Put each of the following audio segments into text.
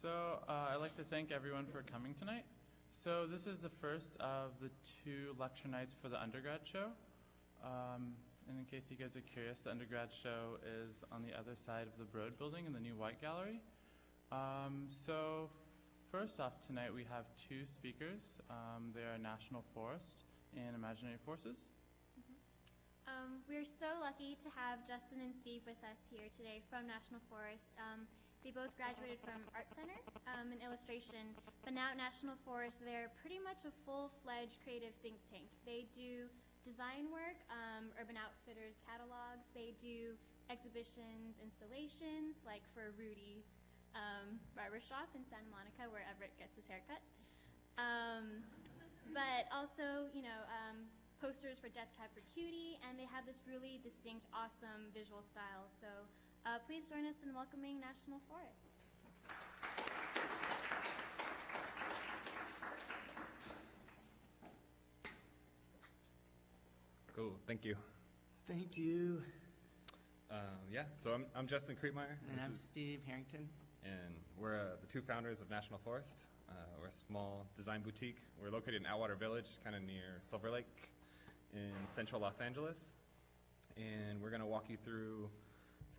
I'd like to thank everyone for coming tonight. So this is the first of the 2 lecture nights for the undergrad show. And in case you guys are curious, the undergrad show is on the other side of the Broad building in the new White Gallery. So first off tonight we have 2 speakers. They are National Forest and Imaginary Forces. We're so lucky to have Justin and Steve with us here today from National Forest. They both graduated from Art Center in illustration, but now at National Forest they're pretty much a full-fledged creative think tank. They do design work, Urban Outfitters catalogs, they do exhibitions, installations, like for Rudy's barbershop in Santa Monica where Everett gets his haircut. But also, posters for Death Cab for Cutie, and they have this really distinct, awesome visual style. So please join us in welcoming National Forest. Cool, thank you. Thank you. So I'm Justin Kriepmeyer. And I'm Steve Harrington. And we're the 2 founders of National Forest. We're a small design boutique. We're located in Atwater Village, kind of near Silver Lake in central Los Angeles. And we're going to walk you through,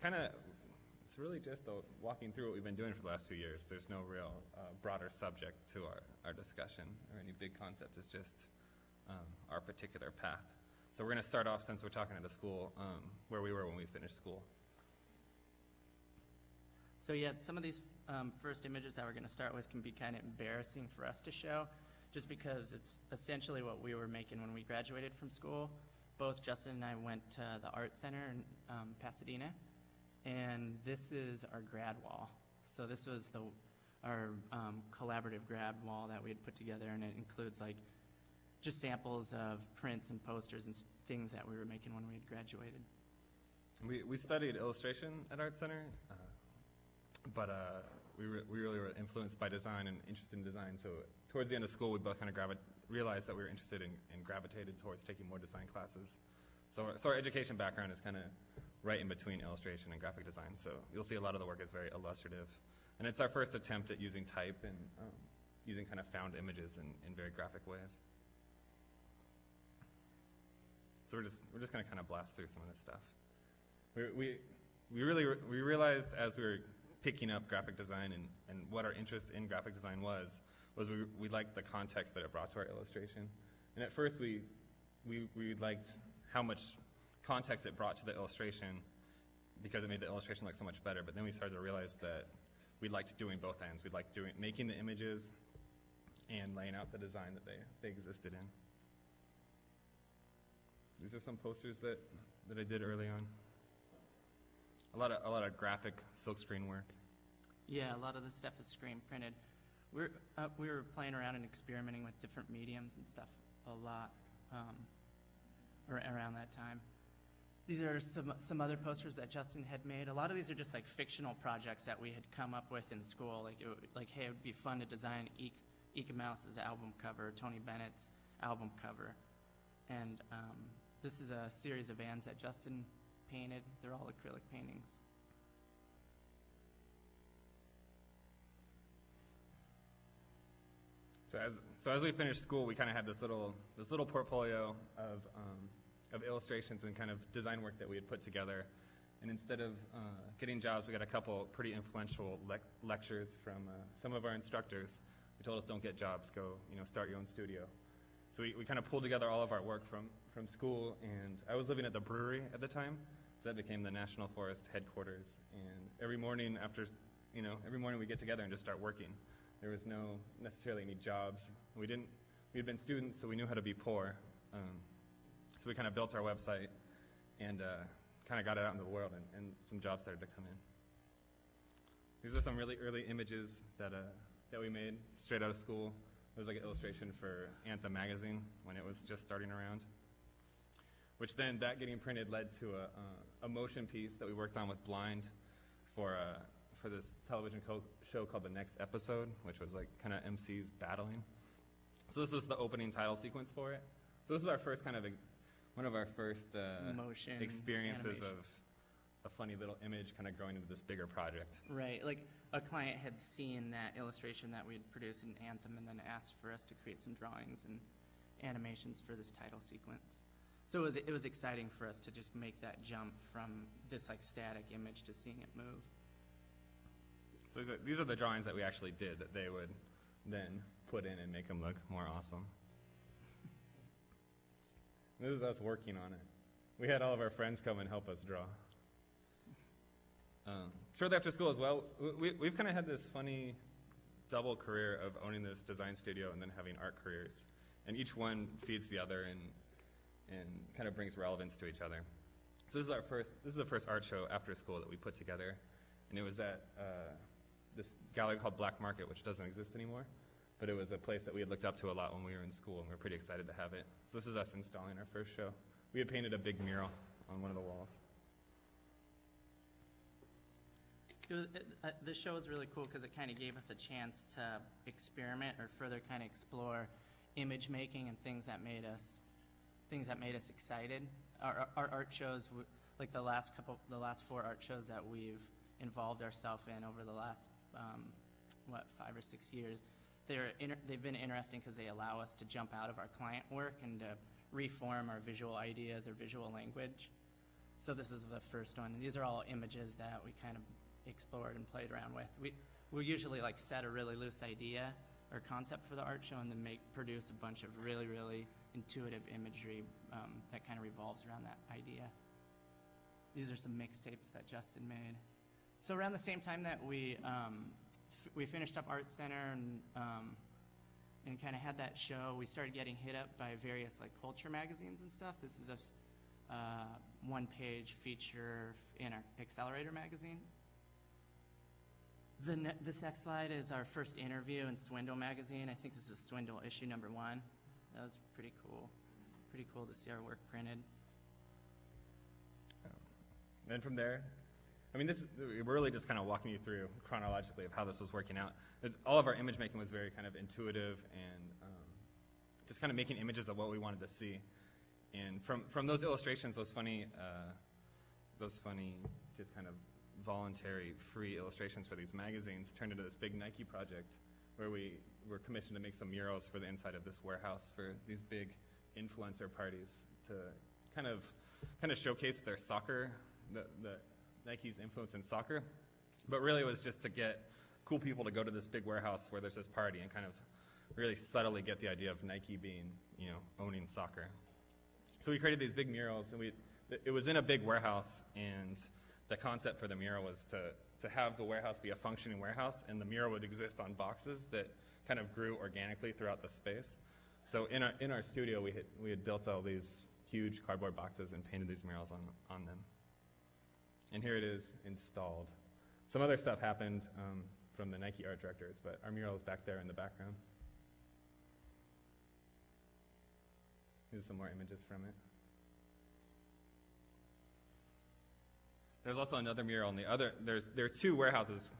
it's really just walking through what we've been doing for the last few years. There's no real broader subject to our discussion or any big concept. It's just our particular path. So we're going to start off, since we're talking at a school, where we were when we finished school. So yeah, some of these first images that we're going to start with can be kind of embarrassing for us to show, just because it's essentially what we were making when we graduated from school. Both Justin and I went to the Art Center in Pasadena, and this is our grad wall. So this was our collaborative grad wall that we had put together, and it includes just samples of prints and posters and things that we were making when we had graduated. We studied illustration at Art Center, but we really were influenced by design and interested in design. So towards the end of school, we both kind of realized that we were interested in and gravitated towards taking more design classes. So our education background is kind of right in between illustration and graphic design. So you'll see a lot of the work is very illustrative. And it's our first attempt at using type and using kind of found images in very graphic ways. So we're just going to kind of blast through some of this stuff. We realized as we were picking up graphic design and what our interest in graphic design was we liked the context that it brought to our illustration. And at first we liked how much context it brought to the illustration because it made the illustration look so much better. But then we started to realize that we liked doing both ends. We liked making the images and laying out the design that they existed in. These are some posters that I did early on. A lot of graphic silkscreen work. Yeah, a lot of this stuff is screen printed. We were playing around and experimenting with different mediums and stuff a lot around that time. These are some other posters that Justin had made. A lot of these are just fictional projects that we had come up with in school. Hey, it would be fun to design Eka Mouse's album cover, Tony Bennett's album cover. And this is a series of vans that Justin painted. They're all acrylic paintings. So as we finished school, we kind of had this little portfolio of illustrations and kind of design work that we had put together. And instead of getting jobs, we got a couple pretty influential lectures from some of our instructors who told us, don't get jobs, go start your own studio. So we kind of pulled together all of our work from school, and I was living at the brewery at the time, so that became the National Forest headquarters. And every morning we get together and just start working. There was no necessarily any jobs. We had been students, so we knew how to be poor. So we kind of built our website and kind of got it out into the world, and some jobs started to come in. These are some really early images that we made straight out of school. It was like an illustration for Anthem magazine when it was just starting around, which then that getting printed led to a motion piece that we worked on with Blind for this television show called The Next Episode, which was kind of MCs battling. So this was the opening title sequence for it. So this is our first one of our first motion experiences animation. a funny little image kind of growing into this bigger project. Right, like a client had seen that illustration that we'd produced in Anthem and then asked for us to create some drawings and animations for this title sequence. So it was exciting for us to just make that jump from this like static image to seeing it move. So these are the drawings that we actually did that they would then put in and make them look more awesome. This is us working on it. We had all of our friends come and help us draw. Shortly after school as well, we've kind of had this funny double career of owning this design studio and then having art careers. And each one feeds the other and kind of brings relevance to each other. So this is the first art show after school that we put together. And it was at this gallery called Black Market, which doesn't exist anymore. But it was a place that we had looked up to a lot when we were in school, and we were pretty excited to have it. So this is us installing our first show. We had painted a big mural on one of the walls. This show was really cool because it kind of gave us a chance to experiment or further kind of explore image making and things that made us excited. Our art shows, like the last 4 art shows that we've involved ourselves in over the last 5 or 6 years, they've been interesting because they allow us to jump out of our client work and to reform our visual ideas or visual language. So this is the first one. These are all images that we kind of explored and played around with. We usually like set a really loose idea or concept for the art show and then produce a bunch of really, really intuitive imagery that kind of revolves around that idea. These are some mixtapes that Justin made. So around the same time that we finished up Art Center and kind of had that show, we started getting hit up by various like culture magazines and stuff. This is a one-page feature in our Accelerator magazine. This next slide is our first interview in Swindle magazine. I think this is Swindle issue number 1. That was pretty cool. Pretty cool to see our work printed. Then from there, I mean, we're really just kind of walking you through chronologically of how this was working out. All of our image making was very kind of intuitive and just kind of making images of what we wanted to see. And from those illustrations, those funny just kind of voluntary free illustrations for these magazines turned into this big Nike project where we were commissioned to make some murals for the inside of this warehouse for these big influencer parties to kind of showcase their soccer, the Nike's influence in soccer. But really it was just to get cool people to go to this big warehouse where there's this party and kind of really subtly get the idea of Nike being, owning soccer. So we created these big murals, and it was in a big warehouse, and the concept for the mural was to have the warehouse be a functioning warehouse, and the mural would exist on boxes that kind of grew organically throughout the space. So in our studio, we had built all these huge cardboard boxes and painted these murals on them. And here it is installed. Some other stuff happened from the Nike art directors, but our mural is back there in the background. Here's some more images from it. There's also another mural on the other. There are 2 warehouses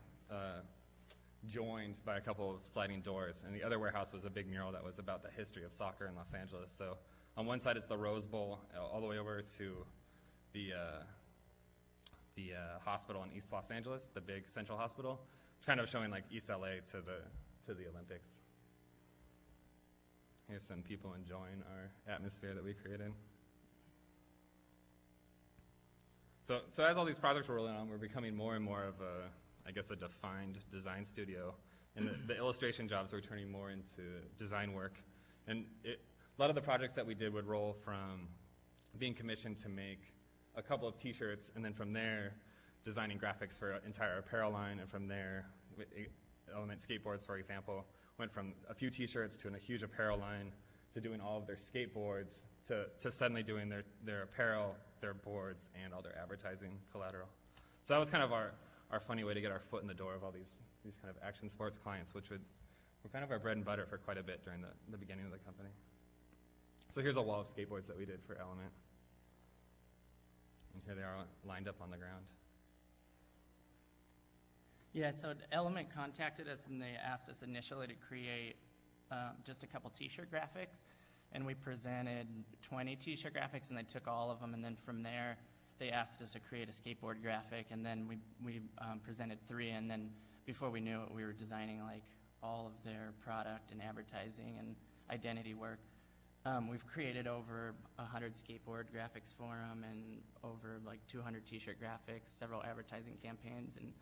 joined by a couple of sliding doors, and the other warehouse was a big mural that was about the history of soccer in Los Angeles. So on one side it's the Rose Bowl, all the way over to the hospital in East Los Angeles, the big central hospital, kind of showing like East LA to the Olympics. Here's some people enjoying our atmosphere that we created. So as all these projects were rolling on, we're becoming more and more of a defined design studio. And the illustration jobs were turning more into design work. And a lot of the projects that we did would roll from being commissioned to make a couple of t-shirts, and then from there, designing graphics for an entire apparel line, and from there, Element Skateboards, for example, went from a few t-shirts to a huge apparel line to doing all of their skateboards to suddenly doing their apparel, their boards, and all their advertising collateral. So that was kind of our funny way to get our foot in the door of all these kind of action sports clients, which were kind of our bread and butter for quite a bit during the beginning of the company. So here's a wall of skateboards that we did for Element. And here they are lined up on the ground. Yeah, so Element contacted us and they asked us initially to create just a couple t-shirt graphics, and we presented 20 t-shirt graphics and they took all of them, and then from there they asked us to create a skateboard graphic, and then we presented 3, and then before we knew it, we were designing like all of their product and advertising and identity work. We've created over 100 skateboard graphics for them and over like 200 t-shirt graphics, several advertising campaigns and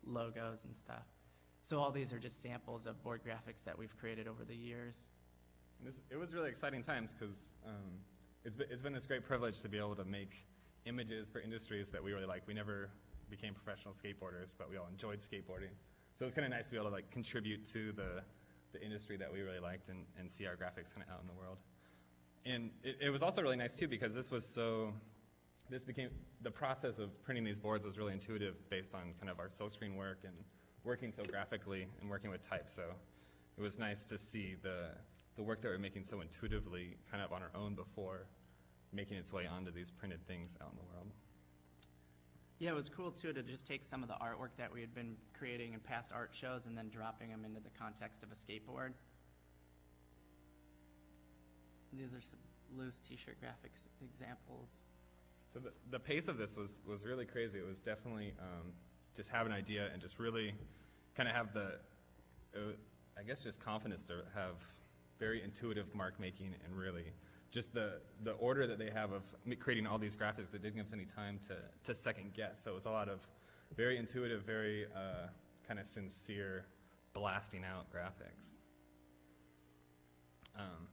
logos and stuff. So all these are just samples of board graphics that we've created over the years. It was really exciting times because it's been this great privilege to be able to make images for industries that we really like. We never became professional skateboarders, but we all enjoyed skateboarding. So it was kind of nice to be able to like contribute to the industry that we really liked and see our graphics kind of out in the world. And it was also really nice too because the process of printing these boards was really intuitive based on kind of our silkscreen work and working so graphically and working with type. So it was nice to see the work that we're making so intuitively kind of on our own before making its way onto these printed things out in the world. Yeah, it was cool too to just take some of the artwork that we had been creating in past art shows and then dropping them into the context of a skateboard. These are some loose t-shirt graphics examples. So the pace of this was really crazy. It was definitely just have an idea and just really kind of have I guess just confidence to have very intuitive mark making and really just the order that they have of creating all these graphics. It didn't give us any time to second guess. So it was a lot of very intuitive, very kind of sincere blasting out graphics.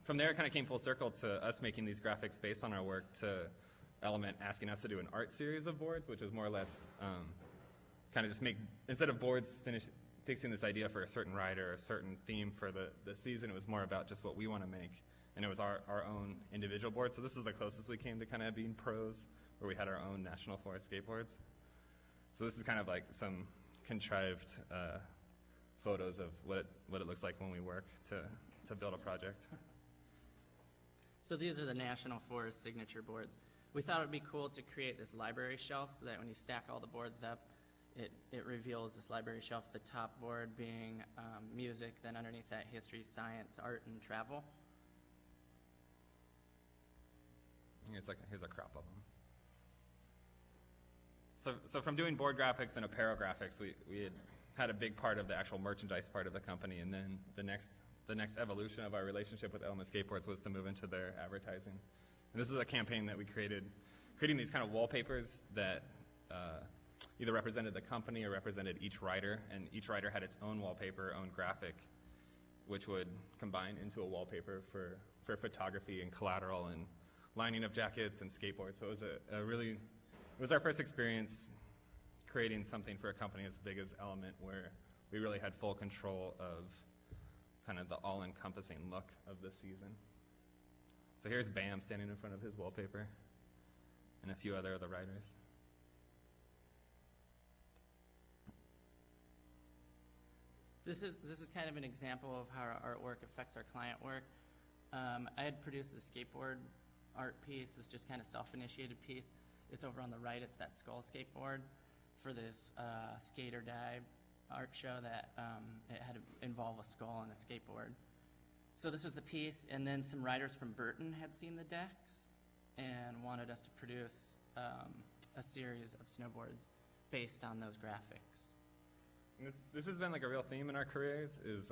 From there, it kind of came full circle to us making these graphics based on our work to Element asking us to do an art series of boards, which was more or less kind of just instead of boards fixing this idea for a certain rider or a certain theme for the season, it was more about just what we want to make. And it was our own individual board. So this is the closest we came to kind of being pros, where we had our own National Forest skateboards. So this is kind of like some contrived photos of what it looks like when we work to build a project. So these are the National Forest signature boards. We thought it would be cool to create this library shelf so that when you stack all the boards up, it reveals this library shelf, the top board being music, then underneath that history, science, art, and travel. Here's a crop of them. So from doing board graphics and apparel graphics, we had a big part of the actual merchandise part of the company, and then the next evolution of our relationship with Element Skateboards was to move into their advertising. And this is a campaign that we creating these kind of wallpapers that either represented the company or represented each rider, and each rider had its own wallpaper, own graphic, which would combine into a wallpaper for photography and collateral and lining of jackets and skateboards. So it was it was our first experience creating something for a company as big as Element, where we really had full control of kind of the all-encompassing look of the season. So here's Bam standing in front of his wallpaper, and a few other of the writers. This is kind of an example of how our artwork affects our client work. I had produced the skateboard art piece, this just kind of self-initiated piece. It's over on the right, it's that skull skateboard for this Skate or Die art show that it had to involve a skull and a skateboard. So this was the piece, and then some writers from Burton had seen the decks and wanted us to produce a series of snowboards based on those graphics. And this has been like a real theme in our careers, is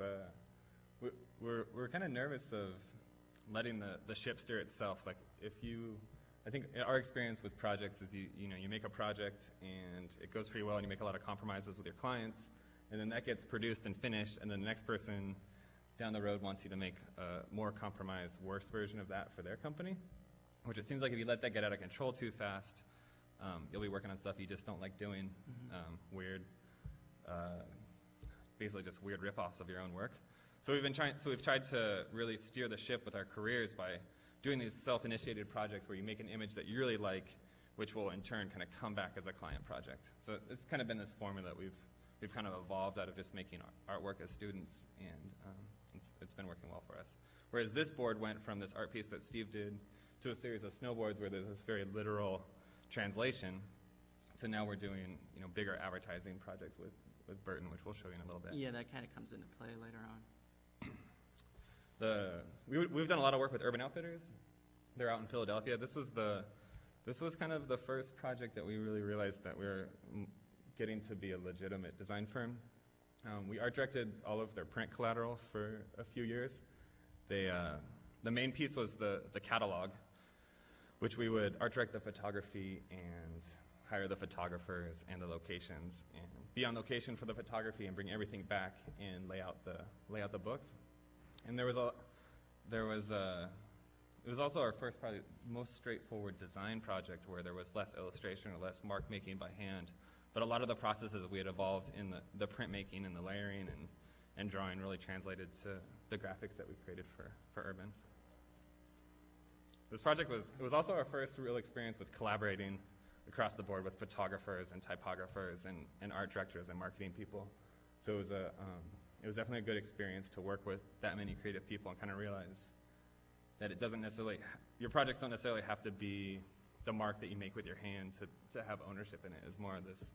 we're kind of nervous of letting the ship steer itself. Like I think our experience with projects is you make a project and it goes pretty well and you make a lot of compromises with your clients, and then that gets produced and finished, and then the next person down the road wants you to make a more compromised, worse version of that for their company, which it seems like if you let that get out of control too fast, you'll be working on stuff you just don't like doing, weird, basically just weird rip-offs of your own work. So we've tried to really steer the ship with our careers by doing these self-initiated projects where you make an image that you really like, which will in turn kind of come back as a client project. So it's kind of been this formula that we've kind of evolved out of just making artwork as students, and it's been working well for us. Whereas this board went from this art piece that Steve did to a series of snowboards where there's this very literal translation, to now we're doing bigger advertising projects with Burton, which we'll show you in a little bit. Yeah, that kind of comes into play later on. We've done a lot of work with Urban Outfitters. They're out in Philadelphia. This was the This was kind of the first project that we really realized that we were getting to be a legitimate design firm. We art directed all of their print collateral for a few years. The main piece was the catalog, which we would art direct the photography and hire the photographers and the locations and be on location for the photography and bring everything back and lay out the books. And it was also our first, probably most straightforward design project where there was less illustration or less mark making by hand. But a lot of the processes we had evolved in the printmaking and the layering and drawing really translated to the graphics that we created for Urban. This project was also our first real experience with collaborating across the board with photographers and typographers and art directors and marketing people. So it was definitely a good experience to work with that many creative people and kind of realize that it doesn't necessarily, your projects don't necessarily have to be the mark that you make with your hand to have ownership in it. It's more of this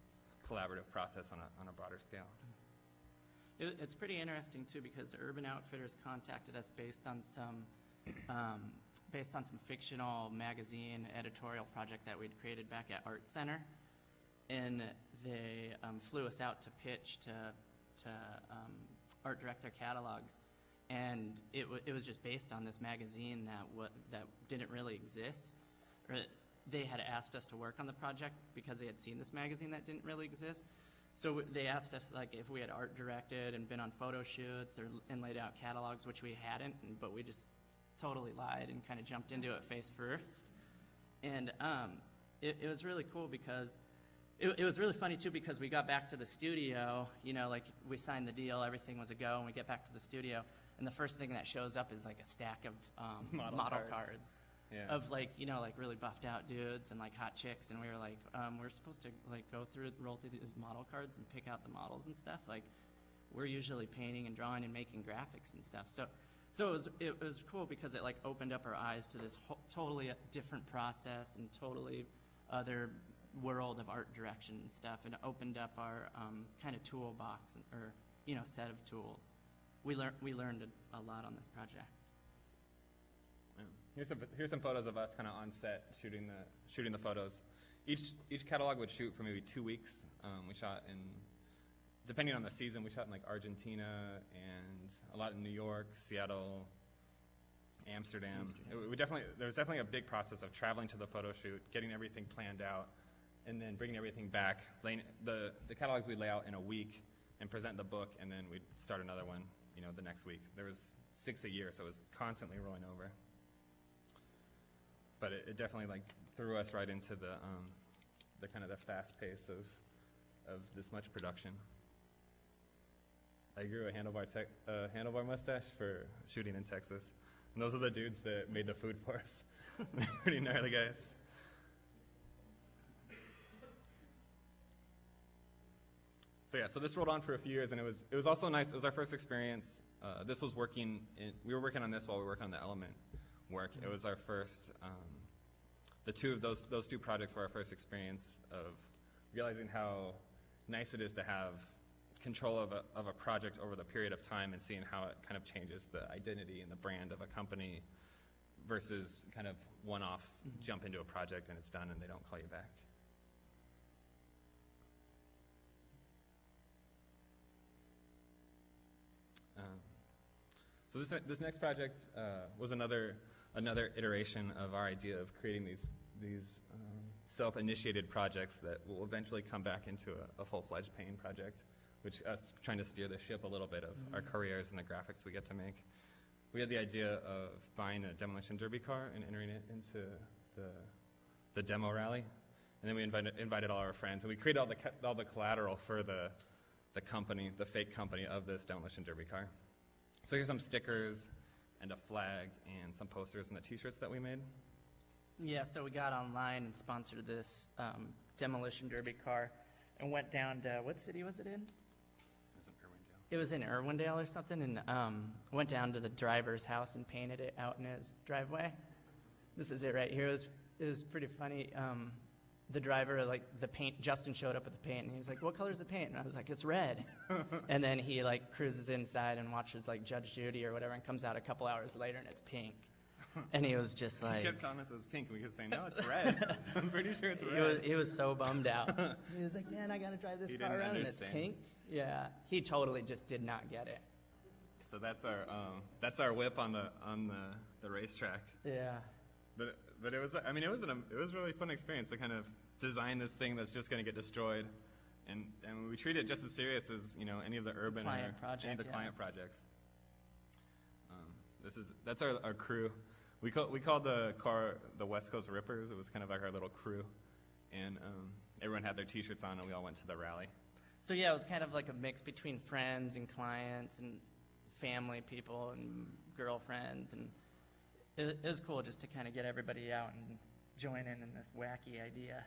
collaborative process on a broader scale. It's pretty interesting too, because Urban Outfitters contacted us based on some fictional magazine editorial project that we'd created back at Art Center, and they flew us out to pitch to art direct their catalogs, and it was just based on this magazine that didn't really exist. Or they had asked us to work on the project because they had seen this magazine that didn't really exist. So they asked us like if we had art directed and been on photo shoots and laid out catalogs, which we hadn't, but we just totally lied and kind of jumped into it face first. And it was really cool because it was really funny too, because we got back to the studio, like we signed the deal, everything was a go, and we get back to the studio, and the first thing that shows up is like a stack of model cards. Yeah. Of like really buffed out dudes and like hot chicks, and we were like, we're supposed to like roll through these model cards and pick out the models and stuff. Like, we're usually painting and drawing and making graphics and stuff. So it was cool because it like opened up our eyes to this totally different process and totally other world of art direction and stuff, and it opened up our kind of toolbox or set of tools. We learned a lot on this project. Here's some photos of us kind of on set shooting the photos. Each catalog would shoot for maybe 2 weeks. We shot depending on the season, we shot in like Argentina and a lot in New York, Seattle, Amsterdam. There was definitely a big process of traveling to the photo shoot, getting everything planned out, and then bringing everything back. The catalogs we'd lay out in a week and present the book, and then we'd start another one, the next week. There was 6 a year, so it was constantly rolling over. But it definitely like threw us right into the kind of the fast pace of this much production. I grew a handlebar mustache for shooting in Texas, and those are the dudes that made the food for us. They're pretty gnarly guys. So this rolled on for a few years, and it was also nice. It was our first experience. We were working on this while we were working on the Element work. It was our first, those two projects were our first experience of realizing how nice it is to have control of a project over the period of time and seeing how it kind of changes the identity and the brand of a company versus kind of one-off jump into a project and it's done and they don't call you back. So this next project was another iteration of our idea of creating these self-initiated projects that will eventually come back into a full-fledged painting project, which us trying to steer the ship a little bit of our careers and the graphics we get to make. We had the idea of buying a demolition derby car and entering it into the demo rally, and then we invited all our friends, and we created all the collateral for the company, the fake company of this demolition derby car. So here's some stickers and a flag and some posters and the t-shirts that we made. Yeah, so we got online and sponsored this demolition derby car and went down to, what city was it in? It was in Irwindale or something, and went down to the driver's house and painted it out in his driveway. This is it right here. It was pretty funny. The driver, like the paint, Justin showed up with the paint, and he was like, "What color's the paint?" And I was like, "It's red." And then he like cruises inside and watches like Judge Judy or whatever, and comes out a couple hours later, and it's pink. And he was just He like, kept telling us it was pink, and we kept saying, no, it's red. I'm pretty sure it's he red. was so bummed out. He was like, man, I gotta drive this He car didn't around and it's understand. pink. Yeah, he totally just did not get it. So that's our whip on the racetrack. Yeah. But it was, I mean, it was a really fun experience to kind of design this thing that's just going to get destroyed, and we treat it just as serious as, you know, any of the urban Client or any of project, the yeah. client projects. That's our crew. We called the car the West Coast Rippers. It was kind of like our little crew, and everyone had their T-shirts on, and we all went to the rally. So yeah, it was kind of like a mix between friends and clients and family people and girlfriends, and it was cool just to kind of get everybody out and join in this wacky idea.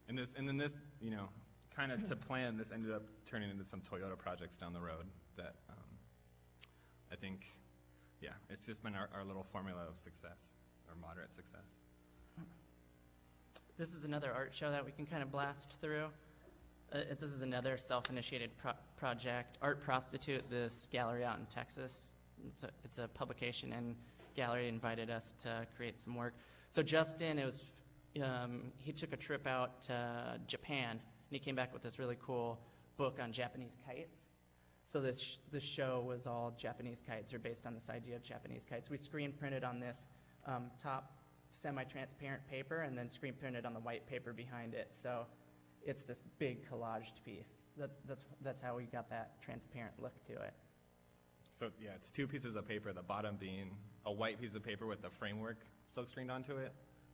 And then this, you know, kind of to plan, this ended up turning into some Toyota projects down the road that I think, yeah, it's just been our little formula of success, or moderate success. This is another art show that we can kind of blast through. This is another self-initiated project, Art Prostitute, this gallery out in Texas. It's a publication, and gallery invited us to create some work. So Justin, he took a trip out to Japan, and he came back with this really cool book on Japanese kites. So this show was all Japanese kites, or based on this idea of Japanese kites. We screen printed on this top semi-transparent paper, and then screen printed on the white paper behind it. So it's this big collaged piece. That's how we got that transparent look to it. So yeah, it's two pieces of paper, the bottom being a white piece of paper with the framework silk screened onto it,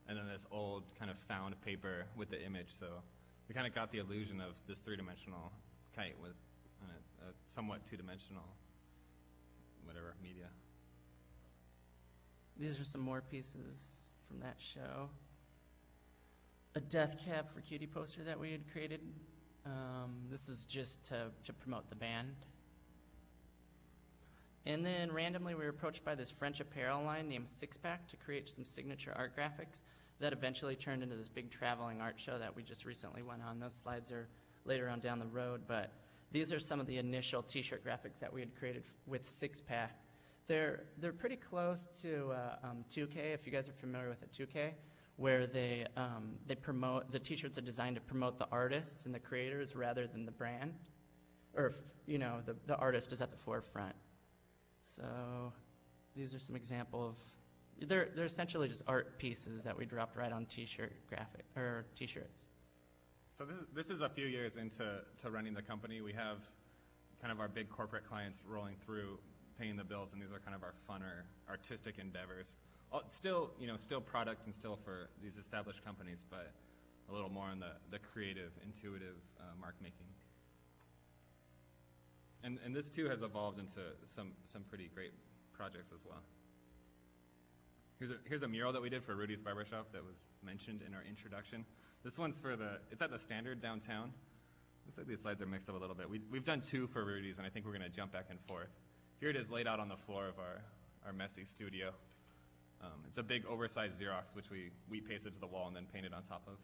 and then this old kind of found paper with the image. So we kind of got the illusion of this three-dimensional kite with a somewhat two-dimensional whatever media. These are some more pieces from that show. A Death Cab for Cutie poster that we had created. This is just to promote the band. And then randomly we were approached by this French apparel line named Six Pack to create some signature art graphics that eventually turned into this big traveling art show that we just recently went on. Those slides are later on down the road, but these are some of the initial t-shirt graphics that we had created with Six Pack. They're pretty close to 2K, if you guys are familiar with a 2K, where they promote, the t-shirts are designed to promote the artists and the creators rather than the brand, or, you know, the artist is at the forefront. So these are some example of, they're essentially just art pieces that we dropped right on t-shirt graphic, or t-shirts. So this is a few years into running the company. We have kind of our big corporate clients rolling through, paying the bills, and these are kind of our funner artistic endeavors. Still, you know, still product and still for these established companies, but a little more on the creative, intuitive mark making. And this too has evolved into some pretty great projects as well. Here's a mural that we did for Rudy's Barbershop that was mentioned in our introduction. This one's it's at the Standard downtown. Looks like these slides are mixed up a little bit. We've done two for Rudy's, and I think we're going to jump back and forth. Here it is laid out on the floor of our messy studio. It's a big oversized Xerox, which we pasted to the wall and then painted on top of.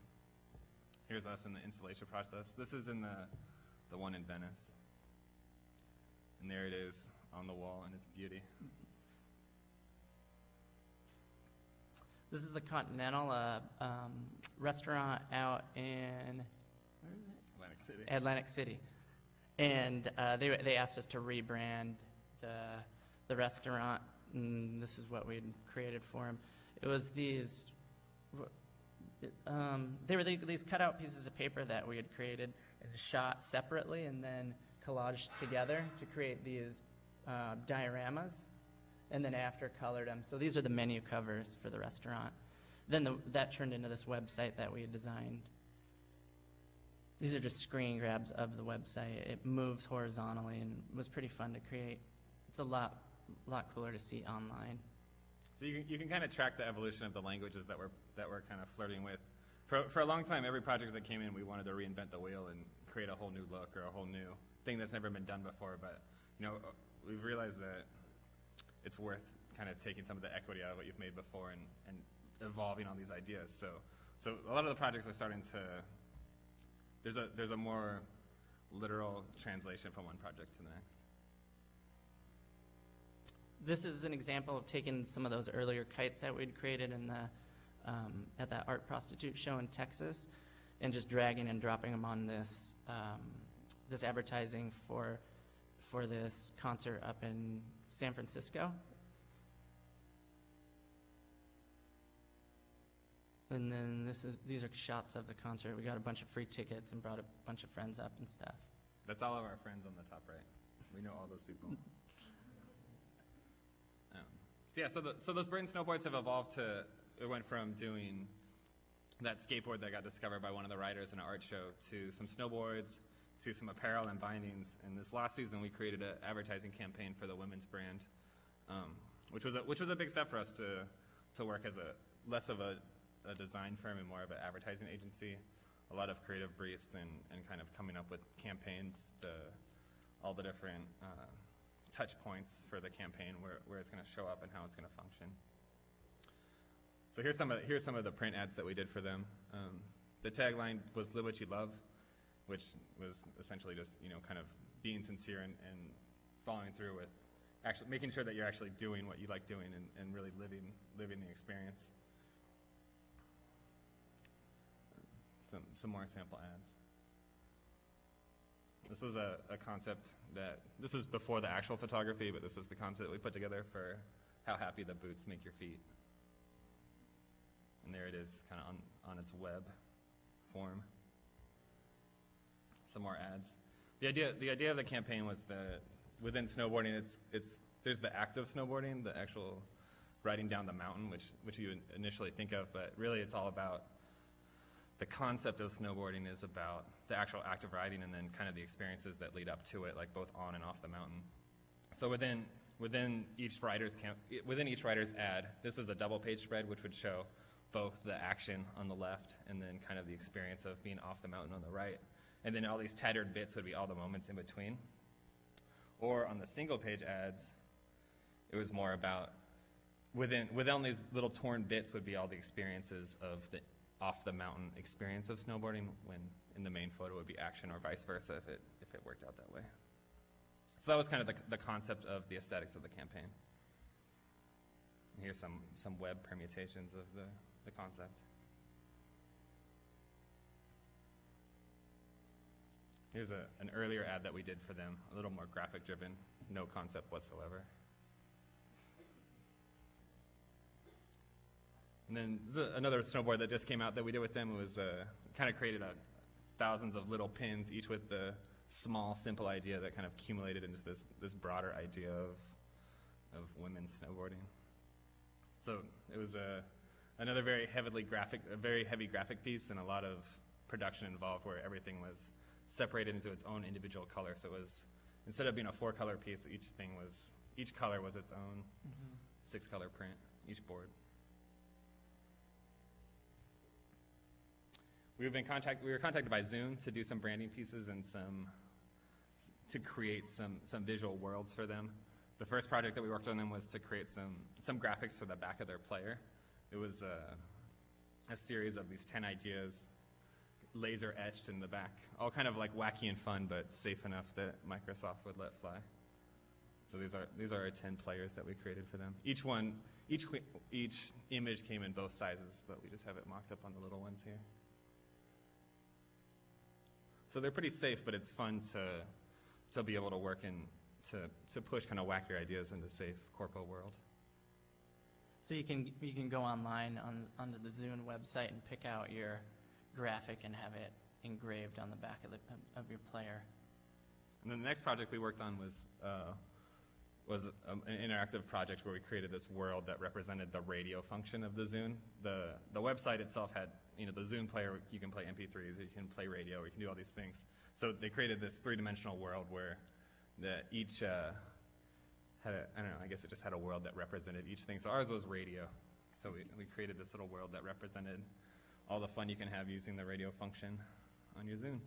Here's us in the installation process. This is in the one in Venice. And there it is on the wall in its beauty. This is the Continental, restaurant out in, where is it? Atlantic City. Atlantic City. And they asked us to rebrand the restaurant, and this is what we had created for them. It was these, they were these cutout pieces of paper that we had created and shot separately and then collaged together to create these dioramas, and then after colored them. So these are the menu covers for the restaurant. Then that turned into this website that we had designed. These are just screen grabs of the website. It moves horizontally and was pretty fun to create. It's a lot cooler to see online. So you can kind of track the evolution of the languages that we're kind of flirting with. For a long time, every project that came in, we wanted to reinvent the wheel and create a whole new look or a whole new thing that's never been done before. But you know, we've realized that it's worth kind of taking some of the equity out of what you've made before and evolving on these ideas. So a lot of the projects are starting to. There's a more literal translation from one project to the next. this is an example of taking some of those earlier kites that we'd created in the at that Art Prostitute show in Texas, and just dragging and dropping them on this this advertising for this concert up in San Francisco. And then these are shots of the concert. We got a bunch of free tickets and brought a bunch of friends up and stuff. That's all of our friends on the top right. We know all those people. Yeah, so those Britain snowboards have evolved to, it went from doing that skateboard that got discovered by one of the riders in an art show to some snowboards, to some apparel and bindings. And this last season, we created an advertising campaign for the women's brand, which was a big step for us to work as less of a design firm and more of an advertising agency. A lot of creative briefs and kind of coming up with campaigns, all the different touch points for the campaign, where it's going to show up and how it's going to function. So here's some of the print ads that we did for them. The tagline was "Live what you love," which was essentially just kind of being sincere and following through with actually making sure that you're actually doing what you like doing and really living the experience. Some more sample ads. This was a concept this was before the actual photography, but this was the concept that we put together for how happy the boots make your feet. And there it is, kind of on its web form. Some more ads. The idea of the campaign was within snowboarding, there's the act of snowboarding, the actual riding down the mountain, which you initially think of, but really it's all about the concept of snowboarding is about the actual act of riding and then kind of the experiences that lead up to it, like both on and off the mountain. So within each rider's ad, this is a double-page spread which would show both the action on the left and then kind of the experience of being off the mountain on the right. And then all these tattered bits would be all the moments in between. Or on the single-page ads, it was more about within these little torn bits would be all the experiences of the off the mountain experience of snowboarding, when in the main photo would be action, or vice versa if it worked out that way. So that was kind of the concept of the aesthetics of the campaign. And here's some web permutations of the concept. Here's an earlier ad that we did for them, a little more graphic driven, no concept whatsoever. And then another snowboard that just came out that we did with them was kind of created thousands of little pins, each with the small, simple idea that kind of accumulated into this broader idea of women's snowboarding. So it was another very heavy graphic piece, and a lot of production involved, where everything was separated into its own individual color. So it was, instead of being a 4-color piece, each color was its own 6-color print, each board. We were contacted by Zoom to do some branding pieces and to create some visual worlds for them. The first project that we worked on them was to create some graphics for the back of their player. It was a series of these 10 ideas, laser etched in the back, all kind of like wacky and fun, but safe enough that Microsoft would let fly. So these are our 10 players that we created for them. Each image came in both sizes, but we just have it mocked up on the little ones here. So they're pretty safe, but it's fun to be able to work and to push kind of wackier ideas into safe corpo world. So you can go online onto the Zune website and pick out your graphic and have it engraved on the back of your player. And then the next project we worked on was an interactive project where we created this world that represented the radio function of the Zune. The website itself had, the Zune player, you can play MP3s, or you can play radio, or you can do all these things. So they created this 3-dimensional world where each had I guess it just had a world that represented each thing. So ours was radio. So we created this little world that represented all the fun you can have using the radio function on your Zune.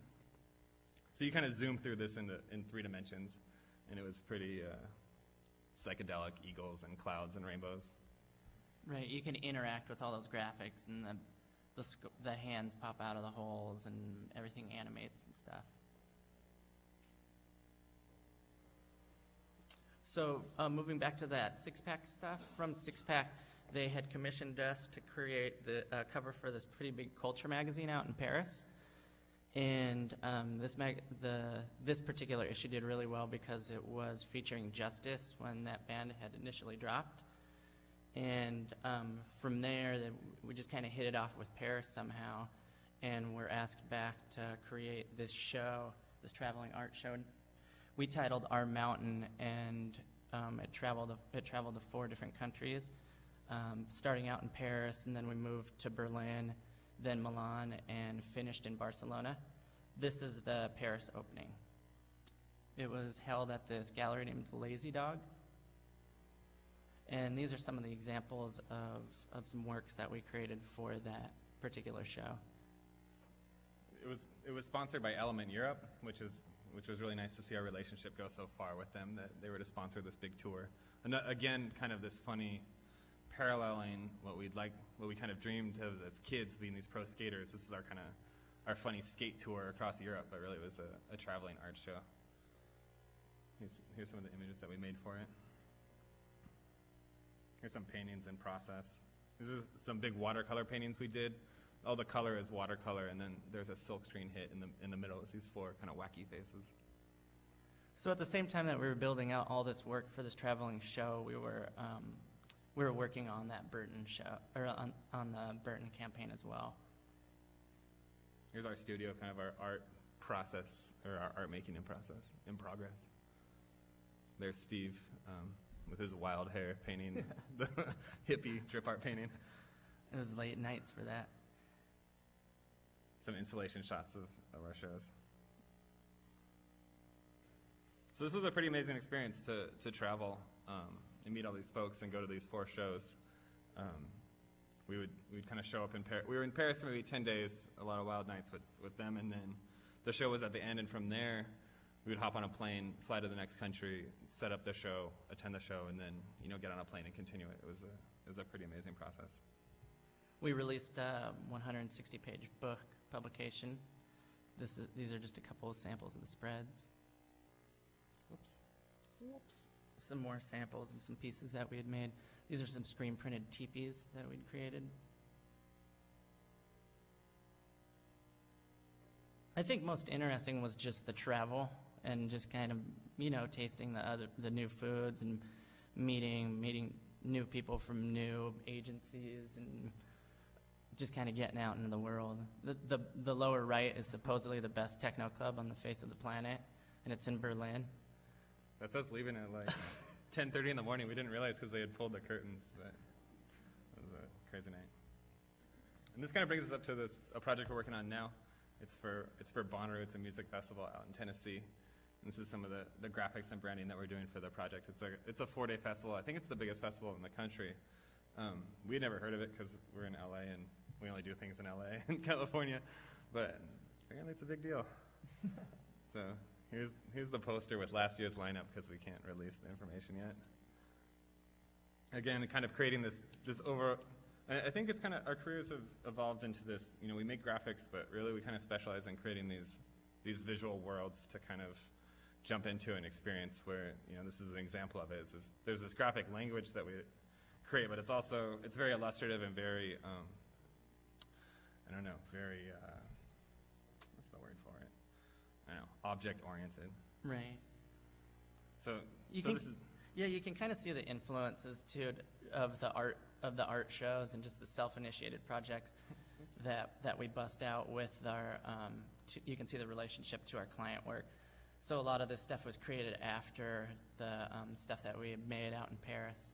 So you kind of zoom through this in 3 dimensions, and it was pretty psychedelic, eagles and clouds and rainbows. Right, you can interact with all those graphics, and the hands pop out of the holes, and everything animates and stuff. So moving back to that six-pack stuff, from Six-Pack, they had commissioned us to create the cover for this pretty big culture magazine out in Paris. And this particular issue did really well because it was featuring Justice when that band had initially dropped. And from there, we just kind of hit it off with Paris somehow, and were asked back to create this show, this traveling art show. We titled Our Mountain, and it traveled to 4 different countries, starting out in Paris, and then we moved to Berlin, then Milan, and finished in Barcelona. This is the Paris opening. It was held at this gallery named Lazy Dog. And these are some of the examples of some works that we created for that particular show. It was sponsored by Element Europe, which was really nice to see our relationship go so far with them, that they were to sponsor this big tour. And again, kind of this funny paralleling what we kind of dreamed of as kids, being these pro skaters. This was our funny skate tour across Europe, but really it was a traveling art show. Here's some of the images that we made for it. Here's some paintings in process. These are some big watercolor paintings we did. All the color is watercolor, and then there's a silkscreen hit in the middle. It's these 4 kind of wacky faces. So at the same time that we were building out all this work for this traveling show, we were working on that Burton show, or on the Burton campaign as well. Here's our studio, kind of our art process, or our art making in progress. There's Steve with his wild hair painting the hippie drip art painting. It was late nights for that. Some installation shots of our shows. So this was a pretty amazing experience to travel and meet all these folks and go to these 4 shows. We'd kind of show up in Paris. We were in Paris for maybe 10 days, a lot of wild nights with them, and then the show was at the end, and from there, we would hop on a plane, fly to the next country, set up the show, attend the show, and then get on a plane and continue it. It was a pretty amazing process. We released a 160-page book publication. These are just a couple of samples of the spreads. Whoops. Some more samples of some pieces that we had made. These are some screen-printed teepees that we'd created. I think most interesting was just the travel and just kind of, tasting the new foods and meeting new people from new agencies and just kind of getting out into the world. The lower right is supposedly the best techno club on the face of the planet, and it's in Berlin. That's us leaving at like 10:30 in the morning. We didn't realize because they had pulled the curtains, but it was a crazy night. And this kind of brings us up to a project we're working on now. It's for Bonnaroo. It's a music festival out in Tennessee. And this is some of the graphics and branding that we're doing for the project. It's a 4-day festival. I think it's the biggest festival in the country. We had never heard of it because we're in LA and we only do things in LA and California, but apparently it's a big deal. So here's the poster with last year's lineup because we can't release the information yet. Again, kind of creating this over. I think it's kind of, our careers have evolved into this, we make graphics, but really we kind of specialize in creating these visual worlds to kind of jump into an experience where, this is an example of it. There's this graphic language that we create, but it's very illustrative and very, very, what's the word for it? I don't know, object-oriented. Right. So you can kind of see the influences too of the art shows and just the self-initiated projects that we bust out with our. You can see the relationship to our client work. So a lot of this stuff was created after the stuff that we had made out in Paris.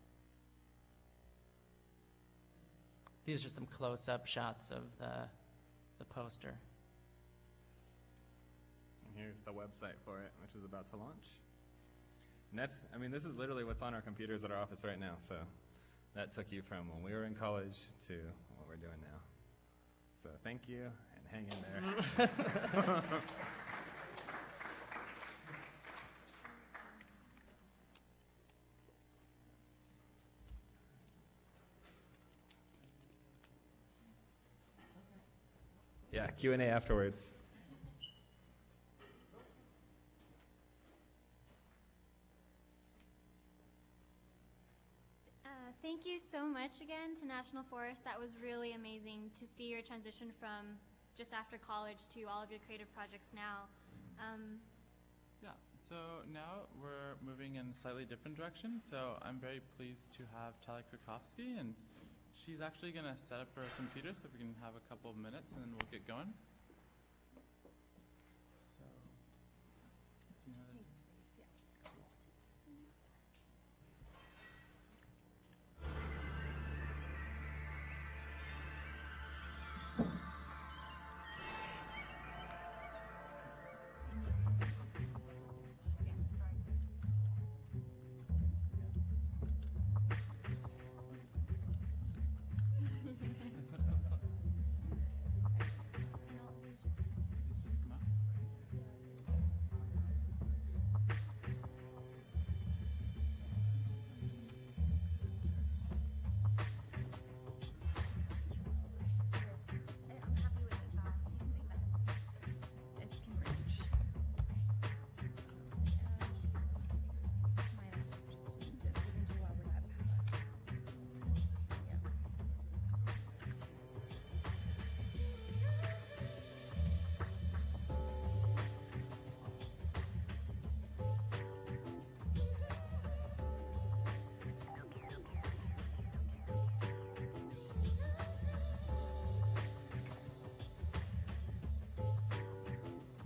These are some close-up shots of the poster. And here's the website for it, which is about to launch. And this is literally what's on our computers at our office right now. So that took you from when we were in college to what we're doing now. So thank you, and hang in there. Yeah, Q&A afterwards. Thank you so much again to National Forest. That was really amazing to see your transition from just after college to all of your creative projects now. Yeah, so now we're moving in a slightly different direction. So I'm very pleased to have Talia Krakowski, and she's actually going to set up her computer so we can have a couple of minutes and then we'll get going. So, do you know the- Please just come up. I'm happy with it though. Anything that it can reach. My laptop just doesn't do well without power. Yeah.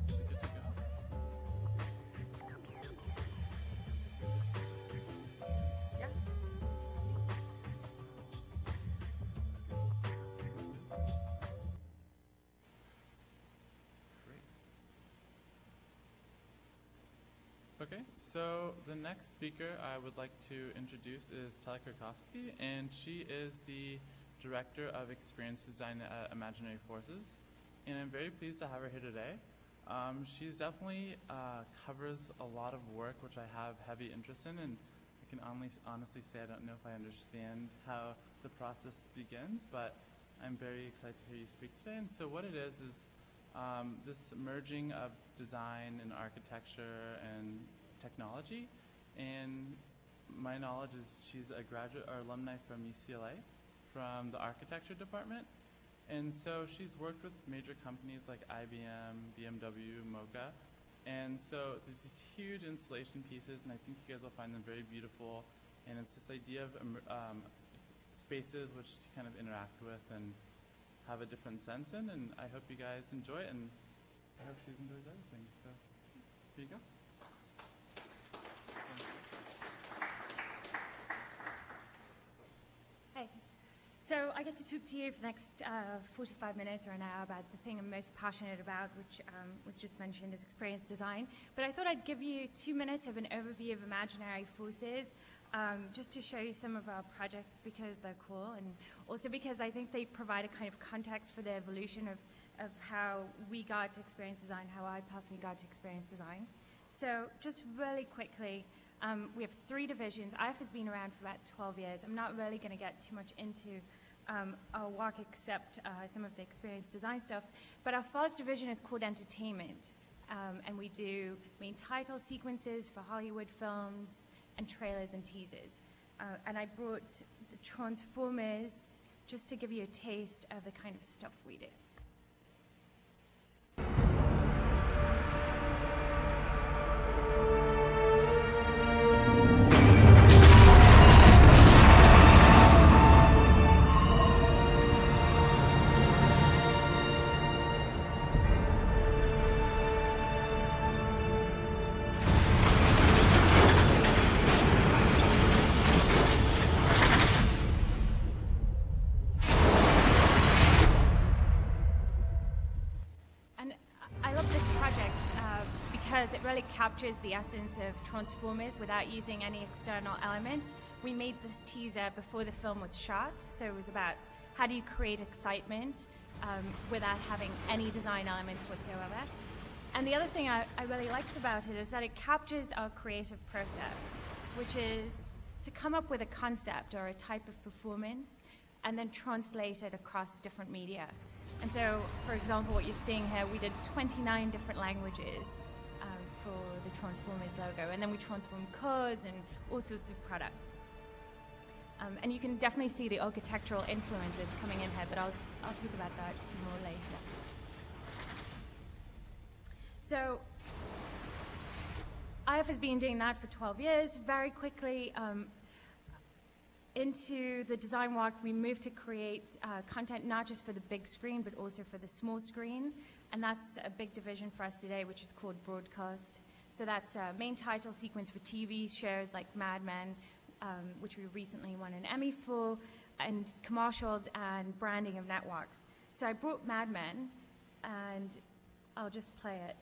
Is it good to go? Yeah. Great. Okay, so the next speaker I would like to introduce is Talia Krakowski, and she is the Director of Experience Design at Imaginary Forces. And I'm very pleased to have her here today. She's definitely covers a lot of work which I have heavy interest in, and I can honestly say I don't know if I understand how the process begins, but I'm very excited to hear you speak today. And so what it is this merging of design and architecture and technology. And my knowledge is she's a graduate or alumni from UCLA, from the architecture department. And so she's worked with major companies like IBM, BMW, Mocha. And so there's these huge installation pieces, and I think you guys will find them very beautiful. And it's this idea of spaces which you kind of interact with and have a different sense in. And I hope you guys enjoy it, and I hope she enjoys everything. So here you go. Hey. So I get to talk to you for the next 45 minutes or an hour about the thing I'm most passionate about, which was just mentioned as experience design. But I thought I'd give you 2 minutes of an overview of Imaginary Forces, just to show you some of our projects because they're cool, and also because I think they provide a kind of context for the evolution of how we got to experience design, how I personally got to experience design. So just really quickly, we have 3 divisions. IF has been around for about 12 years. I'm not really going to get too much into our work except some of the experience design stuff. But our first division is called Entertainment. And we do main title sequences for Hollywood films and trailers and teasers. And I brought the Transformers just to give you a taste of the kind of stuff we do. Because it really captures the essence of Transformers without using any external elements. We made this teaser before the film was shot, so it was about how do you create excitement without having any design elements whatsoever. And the other thing I really liked about it is that it captures our creative process, which is to come up with a concept or a type of performance and then translate it across different media. And so, for example, what you're seeing here, we did 29 different languages for the Transformers logo, and then we transformed cars and all sorts of products. And you can definitely see the architectural influences coming in here, but I'll talk about that some more later. So IF has been doing that for 12 years. Very quickly into the design walk, we moved to create content not just for the big screen, but also for the small screen. And that's a big division for us today, which is called broadcast. So that's a main title sequence for TV shows like Mad Men, which we recently won an Emmy for, and commercials and branding of networks. So I brought Mad Men, and I'll just play it.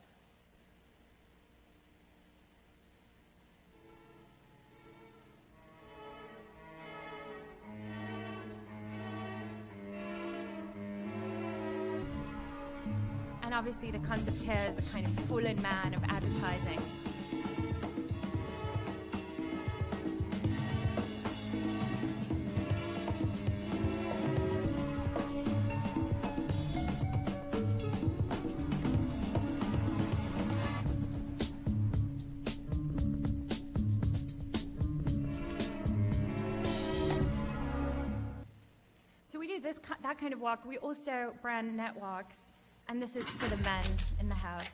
And obviously the concept here is the kind of fallen man of advertising. So we do that kind of walk. We also brand networks. And this is for the men in the house.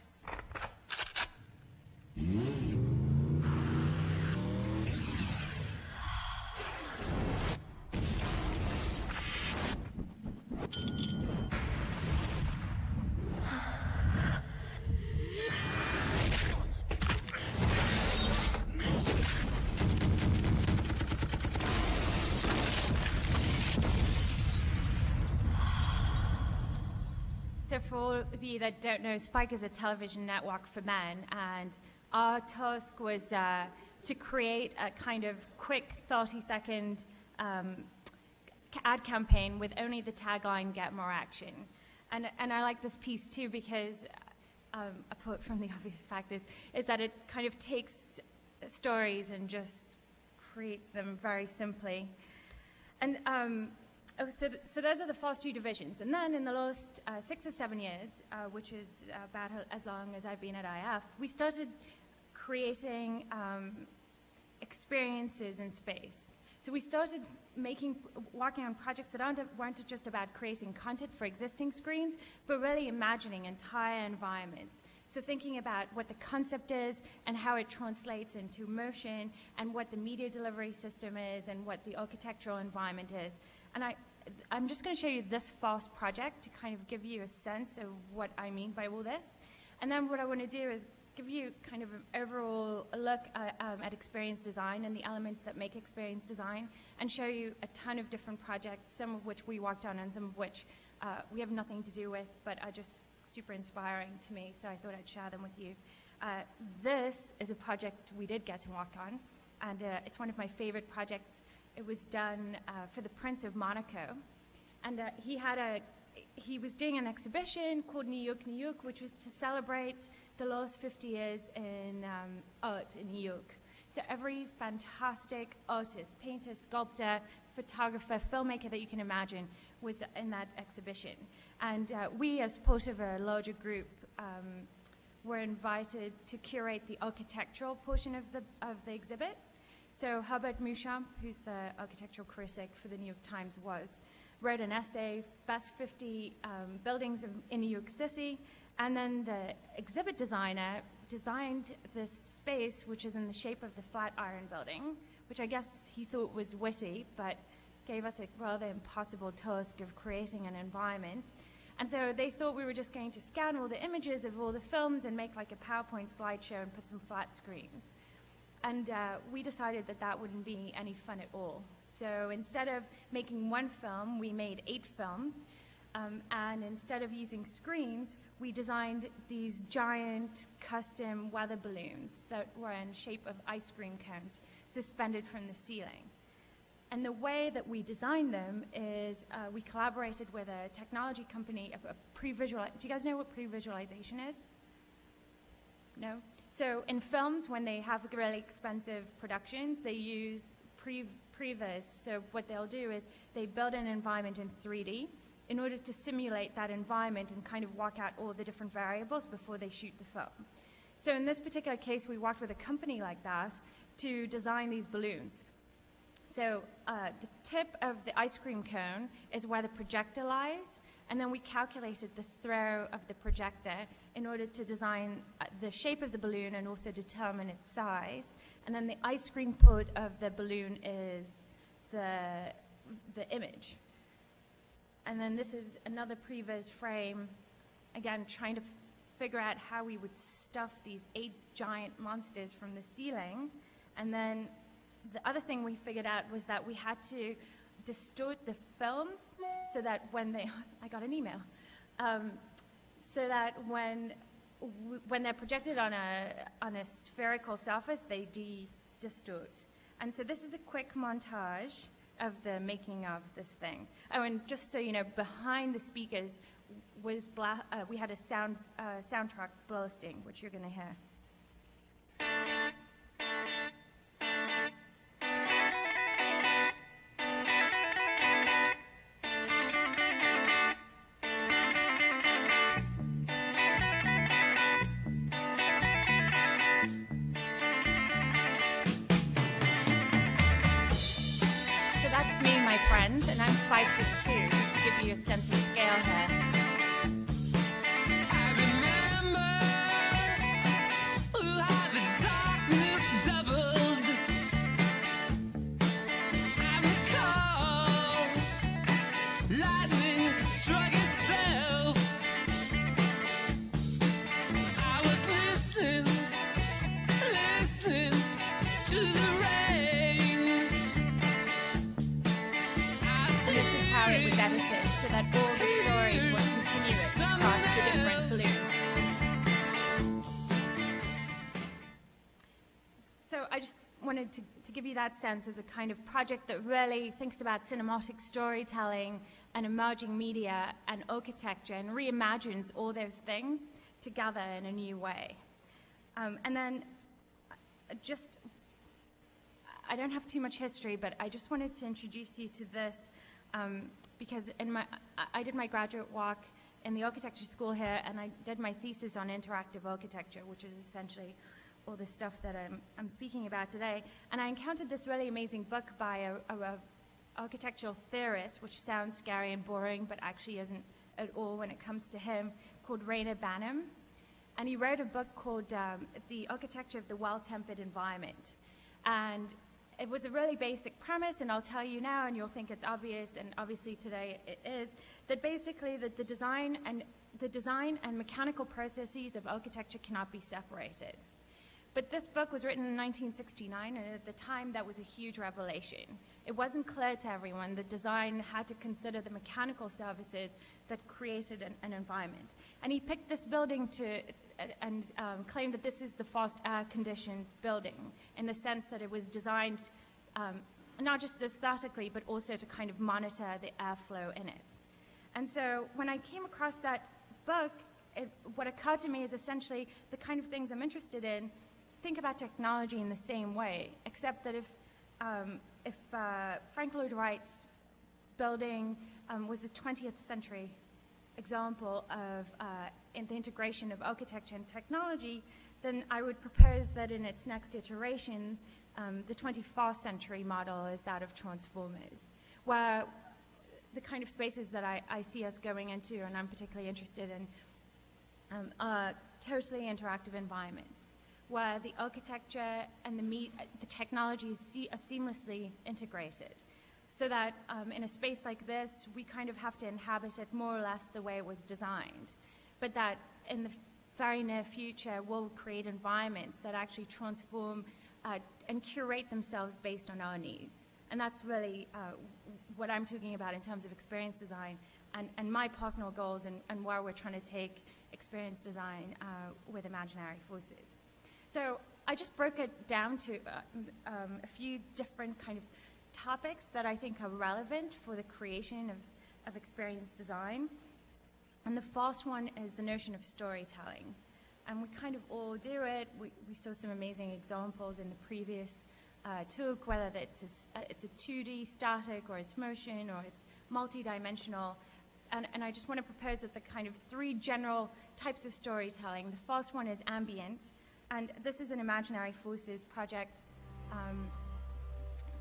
So for all of you that don't know, Spike is a television network for men, and our task was to create a kind of quick 30-second ad campaign with only the tagline, "Get more action." And I like this piece too because, apart from the obvious factors, is that it kind of takes stories and just creates them very simply. And so those are the first two divisions. And then in the last 6 or 7 years, which is about as long as I've been at IF, we started creating experiences in space. So we started working on projects that weren't just about creating content for existing screens, but really imagining entire environments. So thinking about what the concept is and how it translates into motion and what the media delivery system is and what the architectural environment is. And I'm just going to show you this first project to kind of give you a sense of what I mean by all this. And then what I want to do is give you kind of an overall look at experience design and the elements that make experience design, and show you a ton of different projects, some of which we worked on and some of which we have nothing to do with, but are just super inspiring to me, so I thought I'd share them with you. This is a project we did get to work on, and it's one of my favorite projects. It was done for the Prince of Monaco, and he was doing an exhibition called New York, New York, which was to celebrate the last 50 years in art in New York. So every fantastic artist, painter, sculptor, photographer, filmmaker that you can imagine was in that exhibition. And we, as part of a larger group, were invited to curate the architectural portion of the exhibit. So Herbert Muchamp, who's the architectural critic for the New York Times, wrote an essay, Best 50 Buildings in New York City, and then the exhibit designer designed this space, which is in the shape of the Flatiron Building, which I guess he thought was witty, but gave us a rather impossible task of creating an environment. And so they thought we were just going to scan all the images of all the films and make like a PowerPoint slideshow and put some flat screens. And we decided that that wouldn't be any fun at all. So instead of making one film, we made 8 films. And instead of using screens, we designed these giant custom weather balloons that were in shape of ice cream cones suspended from the ceiling. And the way that we designed them is we collaborated with a technology company, do you guys know what pre-visualization is? No? So in films, when they have really expensive productions, they use previs. So what they'll do is they build an environment in 3D in order to simulate that environment and kind of work out all the different variables before they shoot the film. So in this particular case, we worked with a company like that to design these balloons. So the tip of the ice cream cone is where the projector lies, and then we calculated the throw of the projector in order to design the shape of the balloon and also determine its size. And then the ice cream pod of the balloon is the image. And then this is another previs frame, again, trying to figure out how we would stuff these 8 giant monsters from the ceiling. And then the other thing we figured out was that we had to distort the films so that when they, I got an email, so that when they're projected on a spherical surface, they distort. And so this is a quick montage of the making of this thing. Oh, and just so you know, behind the speakers was we had a soundtrack blasting, which you're going to hear. That's me and my friends, and I'm 5'2", just to give you a sense of scale here. I remember how the darkness doubled. I recall lightning struck itself. I was listening to the rain. This is how it was edited, so that all the stories were continuous across the different balloons. So I just wanted to give you that sense as a kind of project that really thinks about cinematic storytelling and emerging media and architecture and reimagines all those things together in a new way. And then I don't have too much history, but I just wanted to introduce you to this because I did my graduate work in the architecture school here, and I did my thesis on interactive architecture, which is essentially all the stuff that I'm speaking about today. And I encountered this really amazing book by a architectural theorist, which sounds scary and boring, but actually isn't at all when it comes to him, called Rainer Banham. And he wrote a book called The Architecture of the Well-Tempered Environment. And it was a really basic premise, and I'll tell you now, and you'll think it's obvious, and obviously today it is, that basically that the design and mechanical processes of architecture cannot be separated. But this book was written in 1969, and at the time that was a huge revelation. It wasn't clear to everyone that design had to consider the mechanical services that created an environment. And he picked this building and claimed that this is the fast air-conditioned building, in the sense that it was designed not just aesthetically, but also to kind of monitor the airflow in it. And so when I came across that book, what occurred to me is essentially the kind of things I'm interested in. Think about technology in the same way, except that if Frank Lloyd Wright's building was a 20th century example of in the integration of architecture and technology, then I would propose that in its next iteration, the 21st century model is that of transformers, where the kind of spaces that I see us going into, and I'm particularly interested in, are totally interactive environments, where the architecture and the technologies are seamlessly integrated. So that in a space like this, we kind of have to inhabit it more or less the way it was designed. But that in the very near future, we'll create environments that actually transform and curate themselves based on our needs. And that's really what I'm talking about in terms of experience design and my personal goals and where we're trying to take experience design with imaginary forces. So I just broke it down to a few different kind of topics that I think are relevant for the creation of experience design. And the first one is the notion of storytelling. And we kind of all do it. We saw some amazing examples in the previous talk, whether it's a 2D static, or it's motion, or it's multi-dimensional. And I just want to propose that the kind of 3 general types of storytelling. The first one is ambient. And this is an imaginary forces project.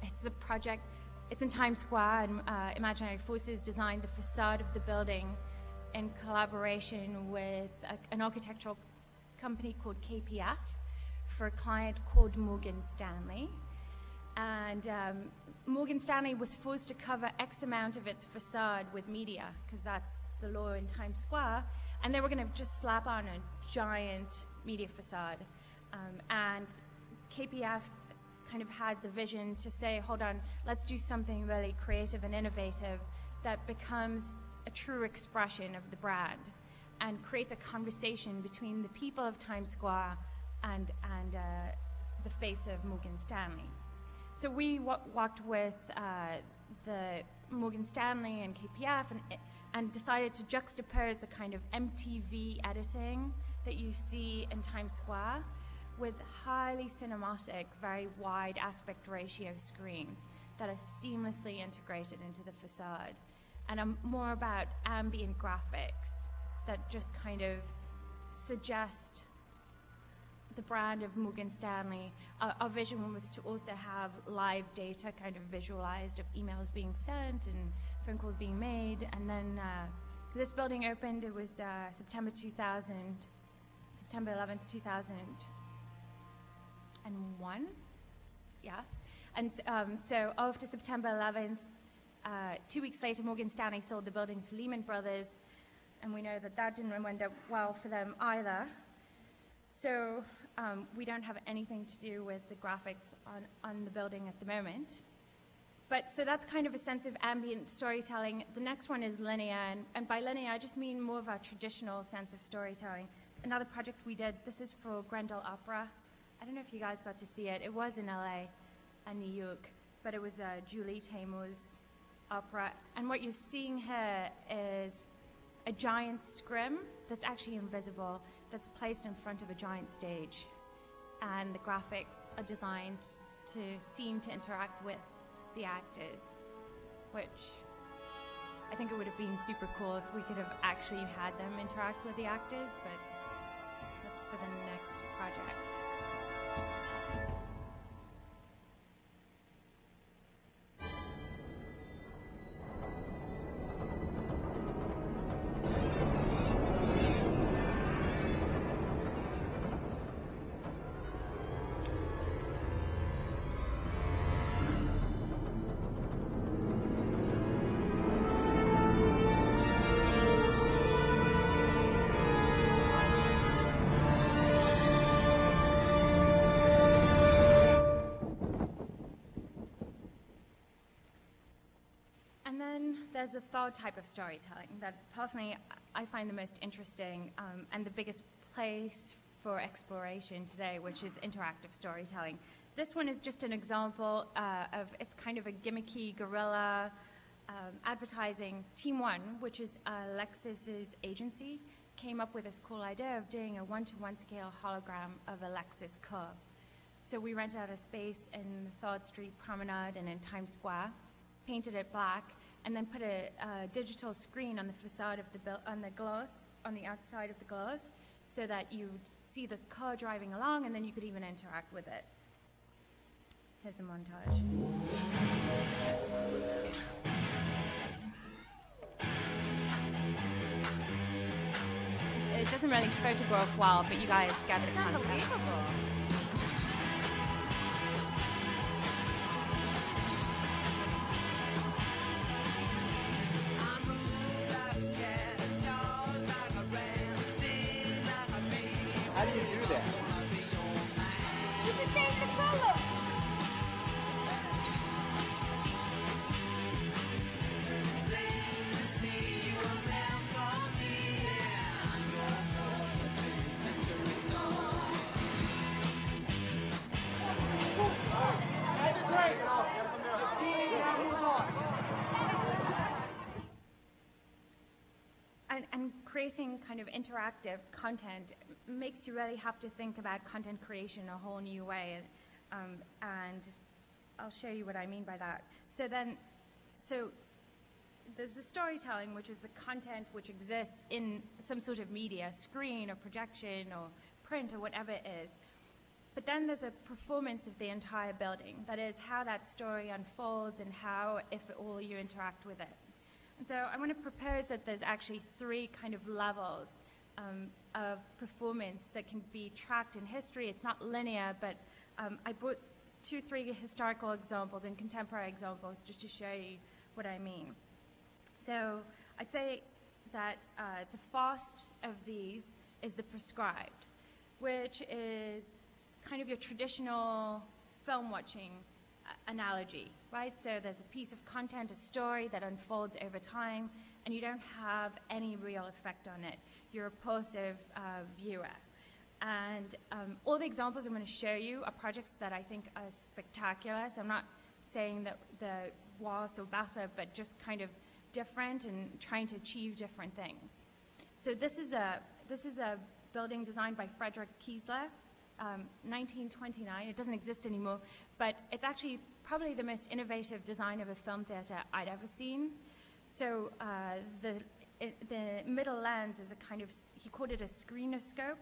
It's a project, it's in Times Square, and Imaginary Forces designed the facade of the building in collaboration with an architectural company called KPF for a client called Morgan Stanley. And Morgan Stanley was forced to cover X amount of its facade with media, because that's the law in Times Square, and they were going to just slap on a giant media facade. And KPF kind of had the vision to say, hold on, let's do something really creative and innovative that becomes a true expression of the brand and creates a conversation between the people of Times Square and the face of Morgan Stanley. So we walked with the Morgan Stanley and KPF and decided to juxtapose the kind of MTV editing that you see in Times Square with highly cinematic, very wide aspect ratio screens that are seamlessly integrated into the facade, and more about ambient graphics that just kind of suggest the brand of Morgan Stanley. Our vision was to also have live data kind of visualized of emails being sent and phone calls being made. And then this building opened, it was September 11th, 2001, yes. And so after September 11th, 2 weeks later, Morgan Stanley sold the building to Lehman Brothers, and we know that that didn't end up well for them either. So we don't have anything to do with the graphics on the building at the moment. But so that's kind of a sense of ambient storytelling. The next one is linear, and by linear, I just mean more of a traditional sense of storytelling. Another project we did, this is for Grendel Opera. I don't know if you guys got to see it. It was in LA and New York, but it was Julie Taymor's opera. And what you're seeing here is a giant scrim that's actually invisible, that's placed in front of a giant stage. And the graphics are designed to seem to interact with the actors, which I think it would have been super cool if we could have actually had them interact with the actors, but that's for the next project. And then there's the third type of storytelling that personally I find the most interesting and the biggest place for exploration today, which is interactive storytelling. This one is just an example of, it's kind of a gimmicky guerrilla advertising. Team One, which is Lexus's agency, came up with this cool idea of doing a 1-to-1 scale hologram of a Lexus car. So we rented out a space in the 3rd Street Promenade and in Times Square, painted it black, and then put a digital screen on the facade of on the outside of the glass, so that you see this car driving along, and then you could even interact with it. Here's a montage. It doesn't really photograph well, but you guys get the concept. Unbelievable. How do you do that? You can change the color. And creating kind of interactive content makes you really have to think about content creation a whole new way. And I'll show you what I mean by that. So there's the storytelling, which is the content which exists in some sort of media, screen or projection or print or whatever it is. But then there's a performance of the entire building. That is how that story unfolds and how, if at all, you interact with it. And so I want to propose that there's actually three kind of levels of performance that can be tracked in history. It's not linear, but I brought 3 historical examples and contemporary examples just to show you what I mean. So I'd say that the first of these is the prescribed, which is kind of your traditional film watching analogy, right? So there's a piece of content, a story that unfolds over time, and you don't have any real effect on it. You're a passive viewer. And all the examples I'm going to show you are projects that I think are spectacular. So I'm not saying that the was or better, but just kind of different and trying to achieve different things. So this is a building designed by Frederick Kiesler, 1929. It doesn't exist anymore, but it's actually probably the most innovative design of a film theater I'd ever seen. So the middle lens is a kind of, he called it a screenoscope,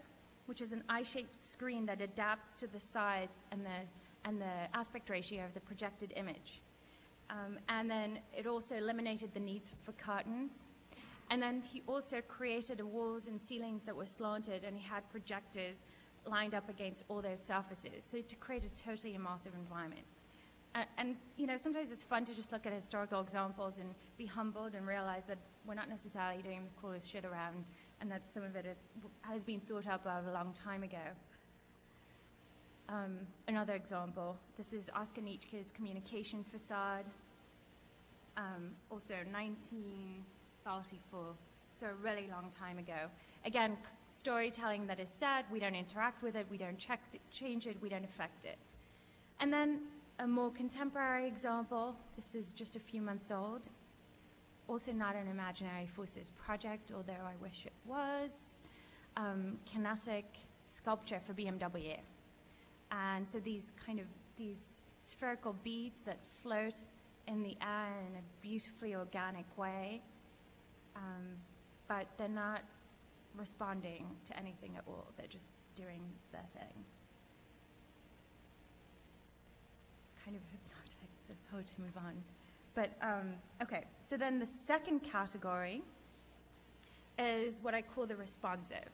which is an eye-shaped screen that adapts to the size and the aspect ratio of the projected image. And then it also eliminated the needs for curtains. And then he also created walls and ceilings that were slanted, and he had projectors lined up against all those surfaces, so to create a totally immersive environment. And you know, sometimes it's fun to just look at historical examples and be humbled and realize that we're not necessarily doing the coolest shit around, and that some of it has been thought up a long time ago. Another example, this is Oscar Nietzsche's Communication Facade, also 1934, so a really long time ago. Again, storytelling that is sad, we don't interact with it, we don't change it, we don't affect it. And then a more contemporary example, this is just a few months old, also not an Imaginary Forces project, although I wish it was, kinetic sculpture for BMW. And so these spherical beads that float in the air in a beautifully organic way, but they're not responding to anything at all. They're just doing their thing. It's kind of hypnotic, so it's hard to move on. But, okay, so then the second category is what I call the responsive.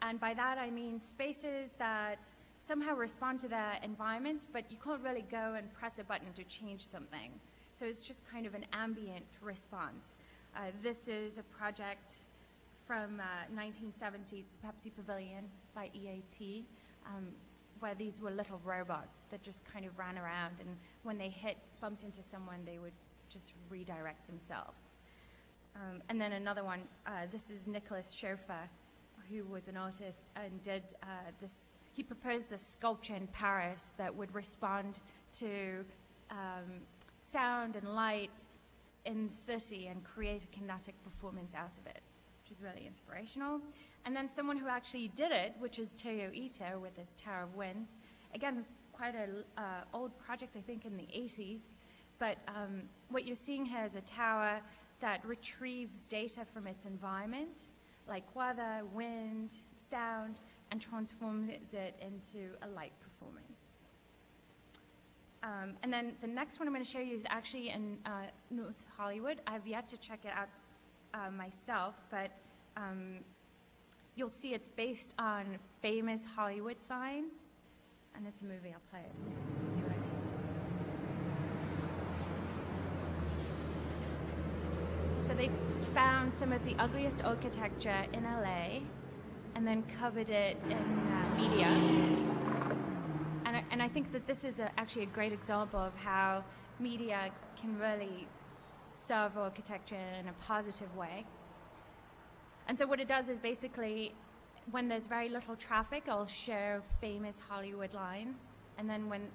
And by that I mean spaces that somehow respond to their environments, but you can't really go and press a button to change something. So it's just kind of an ambient response. This is a project from 1970, it's Pepsi Pavilion by EAT, where these were little robots that just kind of ran around, and when they bumped into someone, they would just redirect themselves. And then another one, this is Nicholas Schoeffer, who was an artist and did this. He proposed this sculpture in Paris that would respond to sound and light in the city and create a kinetic performance out of it, which is really inspirational. And then someone who actually did it, which is Toyo Ito with his Tower of Winds. Again, quite an old project, I think, in the 80s. But what you're seeing here is a tower that retrieves data from its environment, like weather, wind, sound, and transforms it into a light performance. And then the next one I'm going to show you is actually in North Hollywood. I've yet to check it out myself, but you'll see it's based on famous Hollywood signs, and it's a movie. I'll play it. See what I mean. So they found some of the ugliest architecture in LA, and then covered it in media. And I think that this is actually a great example of how media can really serve architecture in a positive way. And so what it does is basically, when there's very little traffic, I'll show famous Hollywood lines. And then when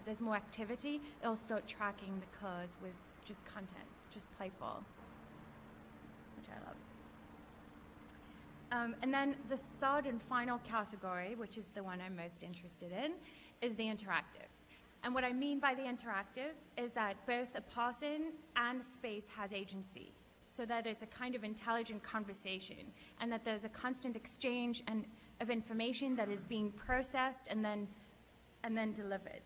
there's more activity, it'll start tracking the cars with just content, just playful, which I love. And then the third and final category, which is the one I'm most interested in, is the interactive. And what I mean by the interactive is that both a person and a space has agency, so that it's a kind of intelligent conversation, and that there's a constant exchange and of information that is being processed and then delivered.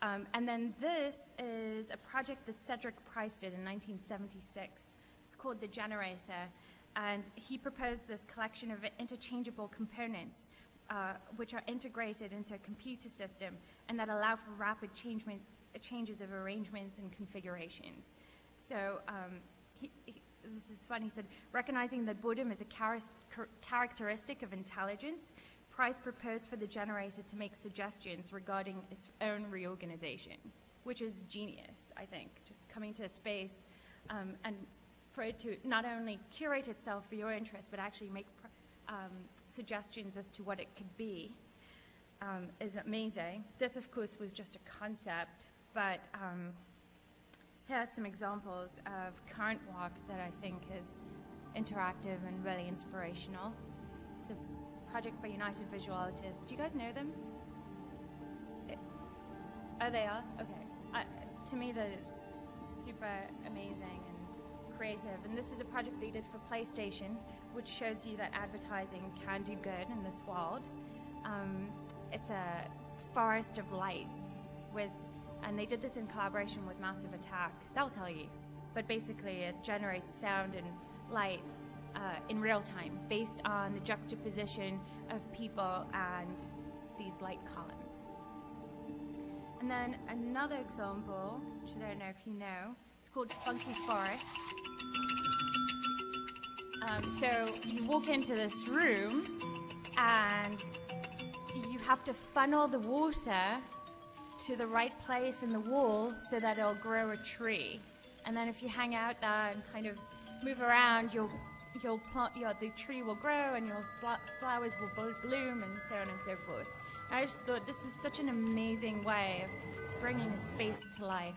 And then this is a project that Cedric Price did in 1976. It's called The Generator, and he proposed this collection of interchangeable components which are integrated into a computer system and that allow for rapid changes of arrangements and configurations. So this is fun. He said, recognizing that boredom is a characteristic of intelligence, Price proposed for the generator to make suggestions regarding its own reorganization, which is genius, I think, just coming to a space and for it to not only curate itself for your interest, but actually make suggestions as to what it could be is amazing. This, of course, was just a concept, but here are some examples of current work that I think is interactive and really inspirational. It's a project by United Visual Artists. Do you guys know them? Oh, they are? Okay. To me, they're super amazing and creative. And this is a project they did for PlayStation, which shows you that advertising can do good in this world. It's a forest of lights and they did this in collaboration with Massive Attack. They'll tell you. But basically, it generates sound and light in real time based on the juxtaposition of people and these light columns. And then another example, which I don't know if you know, it's called Funky Forest. So you walk into this room and you have to funnel the water to the right place in the wall so that it'll grow a tree. And then if you hang out there and kind of move around, the tree will grow and your flowers will bloom and so on and so forth. I just thought this was such an amazing way of bringing a space to life.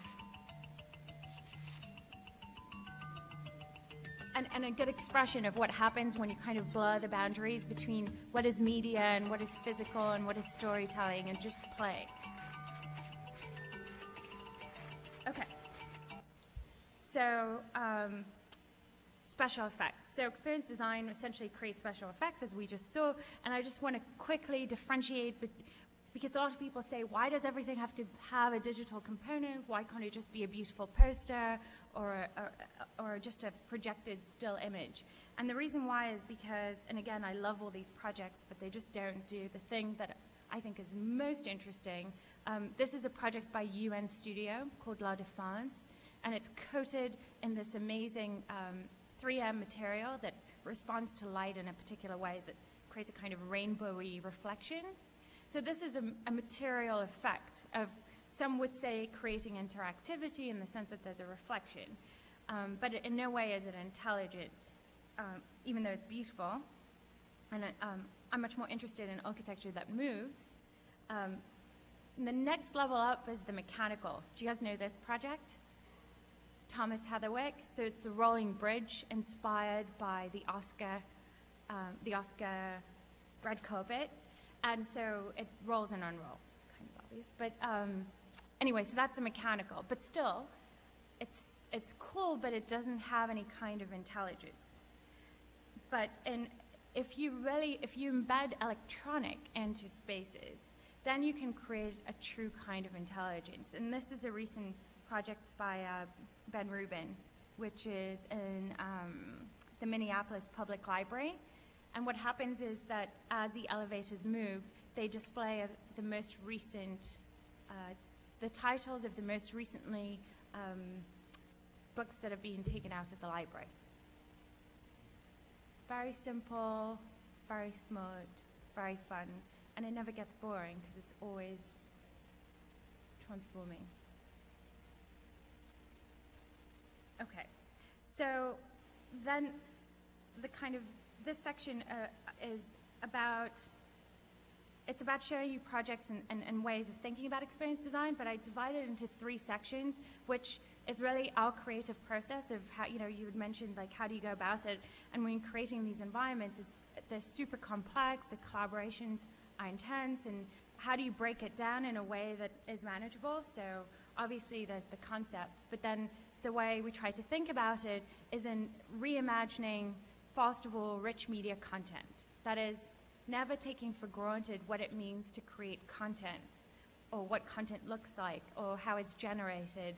And a good expression of what happens when you kind of blur the boundaries between what is media and what is physical and what is storytelling and just play. Okay. So, special effects. So experience design essentially creates special effects, as we just saw, and I just want to quickly differentiate because a lot of people say, why does everything have to have a digital component? Why can't it just be a beautiful poster or just a projected still image? And the reason why is because, and again, I love all these projects, but they just don't do the thing that I think is most interesting. This is a project by UN Studio called La Défense, and it's coated in this amazing 3M material that responds to light in a particular way that creates a kind of rainbowy reflection. So this is a material effect of, some would say, creating interactivity in the sense that there's a reflection. But in no way is it intelligent, even though it's beautiful. And I'm much more interested in architecture that moves. The next level up is the mechanical. Do you guys know this project? Thomas Heatherwick. So it's a rolling bridge inspired by the Oscar red carpet. And so it rolls and unrolls, kind of obvious. But anyway, so that's the mechanical. But still, it's cool, but it doesn't have any kind of intelligence. But if you embed electronic into spaces, then you can create a true kind of intelligence. And this is a recent project by Ben Rubin, which is in the Minneapolis Public Library. And what happens is that as the elevators move, they display the most recent, the titles of the most recently books that are being taken out of the library. Very simple, very smart, very fun, and it never gets boring because it's always transforming. Okay, so then this section is about showing you projects and ways of thinking about experience design, but I divided it into 3 sections, which is really our creative process of how, you had mentioned, like, how do you go about it? And when creating these environments, they're super complex, the collaborations are intense, and how do you break it down in a way that is manageable? So obviously there's the concept, but then the way we try to think about it is in reimagining fast-of-all rich media content. That is, never taking for granted what it means to create content, or what content looks like, or how it's generated.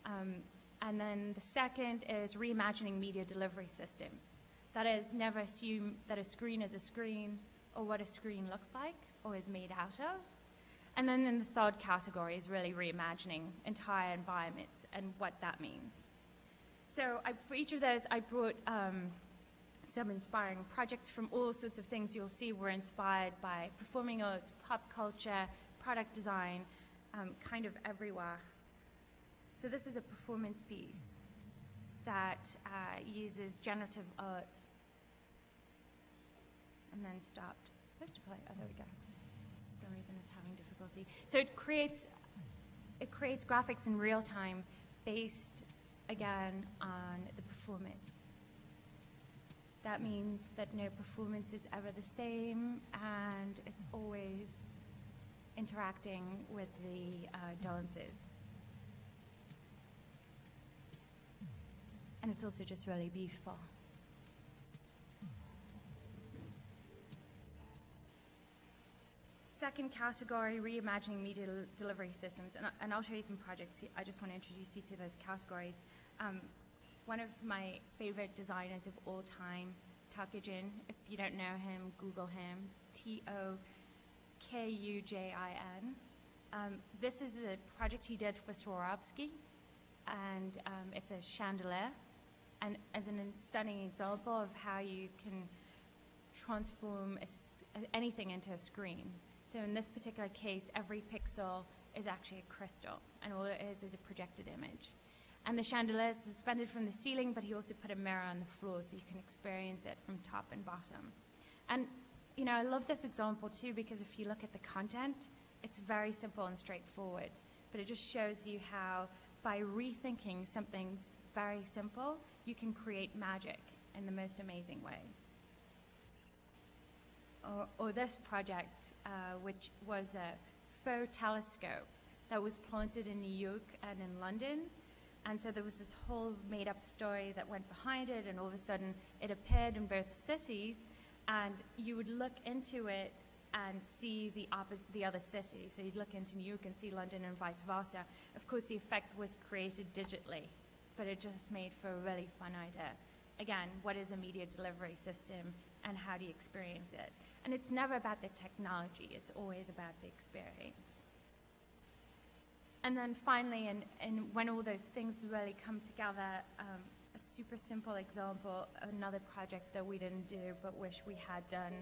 And then the second is reimagining media delivery systems. That is, never assume that a screen is a screen, or what a screen looks like, or is made out of. And then in the third category is really reimagining entire environments and what that means. So for each of those, I brought some inspiring projects from all sorts of things you'll see were inspired by performing arts, pop culture, product design, kind of everywhere. So this is a performance piece that uses generative art. And then stopped. It's supposed to play. Oh, there we go. For some reason it's having difficulty. So it creates graphics in real time based, again, on the performance. That means that no performance is ever the same, and it's always interacting with the dances. And it's also just really beautiful. Second category, reimagining media delivery systems. And I'll show you some projects. I just want to introduce you to those categories. One of my favorite designers of all time, Takujin. If you don't know him, Google him. Tokujin. This is a project he did for Swarovski, and it's a chandelier, and as a stunning example of how you can transform anything into a screen. So in this particular case, every pixel is actually a crystal, and all it is a projected image. And the chandelier is suspended from the ceiling, but he also put a mirror on the floor so you can experience it from top and bottom. And, you know, I love this example too, because if you look at the content, it's very simple and straightforward. But it just shows you how, by rethinking something very simple, you can create magic in the most amazing ways. Or this project, which was a faux telescope that was planted in New York and in London. And so there was this whole made-up story that went behind it, and all of a sudden it appeared in both cities, and you would look into it and see the other city. So you'd look into New York and see London and vice versa. Of course, the effect was created digitally, but it just made for a really fun idea. Again, what is a media delivery system, and how do you experience it? And it's never about the technology, it's always about the experience. And then finally, and when all those things really come together, a super simple example, another project that we didn't do but wish we had done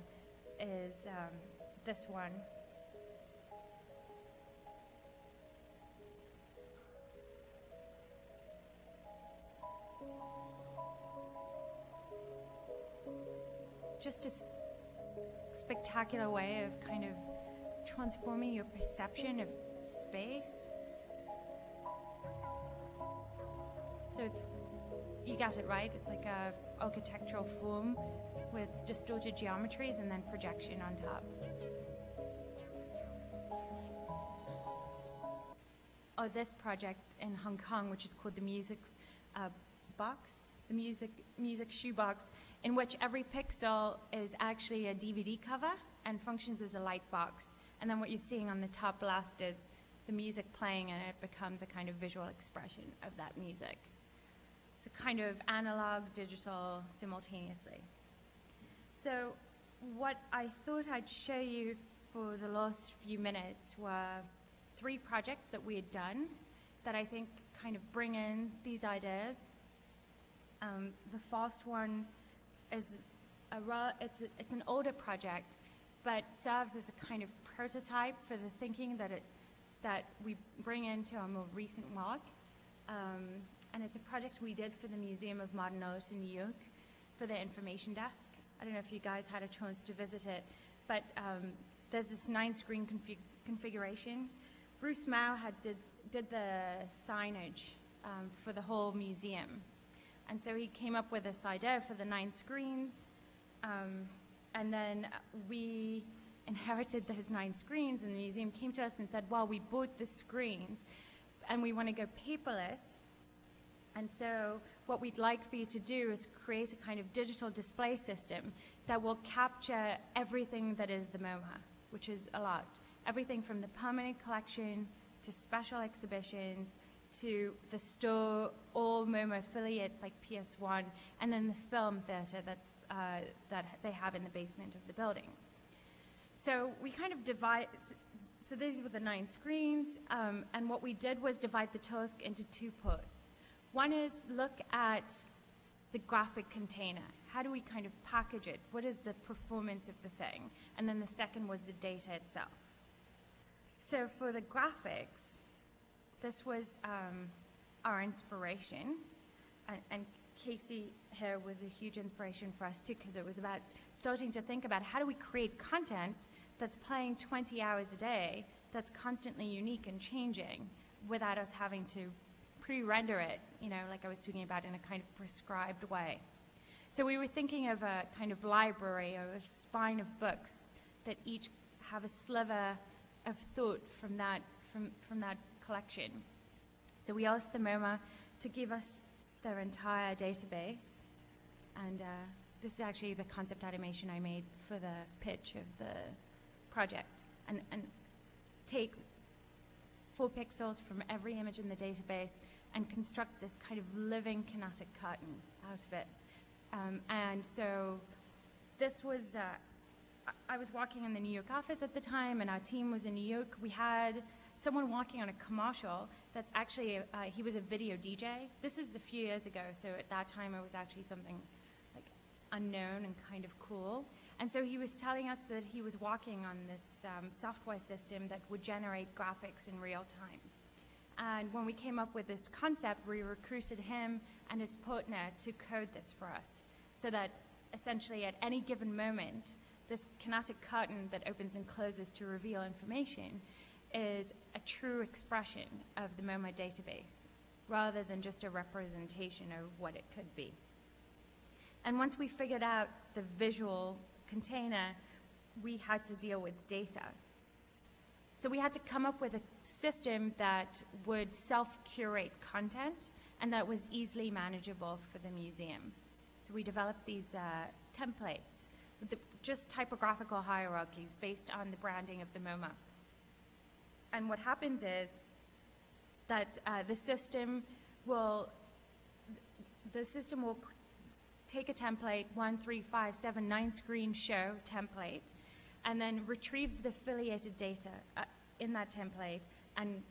is this one. Just a spectacular way of kind of transforming your perception of space. So you got it right, it's like a architectural form with distorted geometries and then projection on top. Or this project in Hong Kong, which is called the Music Box, the Music Shoebox, in which every pixel is actually a DVD cover and functions as a light box. And then what you're seeing on the top left is the music playing, and it becomes a kind of visual expression of that music. So kind of analog, digital, simultaneously. So what I thought I'd show you for the last few minutes were 3 projects that we had done that I think kind of bring in these ideas. The first one is it's an older project, but serves as a kind of prototype for the thinking that we bring into our more recent work. And it's a project we did for the Museum of Modern Art in New York for their information desk. I don't know if you guys had a chance to visit it, but there's this 9-screen configuration. Bruce Mao did the signage for the whole museum. And so he came up with this idea for the 9 screens, and then we inherited those 9 screens, and the museum came to us and said, well, we bought the screens, and we want to go paperless, And so what we'd like for you to do is create a kind of digital display system that will capture everything that is the MoMA, which is a lot. Everything from the permanent collection to special exhibitions to the store, all MoMA affiliates like PS1, and then the film theater that they have in the basement of the building. So we kind of divide, so these were the 9 screens, and what we did was divide the task into 2 parts. One is look at the graphic container. How do we kind of package it? What is the performance of the thing? And then the second was the data itself. So for the graphics, this was our inspiration. And Casey here was a huge inspiration for us too, because it was about starting to think about how do we create content that's playing 20 hours a day, that's constantly unique and changing, without us having to pre-render it, like I was talking about, in a kind of prescribed way. So we were thinking of a kind of library or a spine of books that each have a sliver of thought from that collection. So we asked the MoMA to give us their entire database, and this is actually the concept animation I made for the pitch of the project, and take 4 pixels from every image in the database and construct this kind of living kinetic curtain out of it. And so this was, I was working in the New York office at the time, and our team was in New York. We had someone walking on a commercial that's actually, he was a video DJ. This is a few years ago, so at that time it was actually something like unknown and kind of cool. And so he was telling us that he was working on this software system that would generate graphics in real time. And when we came up with this concept, we recruited him and his partner to code this for us, so that essentially at any given moment, this kinetic curtain that opens and closes to reveal information is a true expression of the MoMA database, rather than just a representation of what it could be. And once we figured out the visual container, we had to deal with data. So we had to come up with a system that would self-curate content and that was easily manageable for the museum. So we developed these templates with just typographical hierarchies based on the branding of the MoMA. And what happens is that the system will take a template, 1, 3, 5, 7, 9 screen show template, and then retrieve the affiliated data in that template and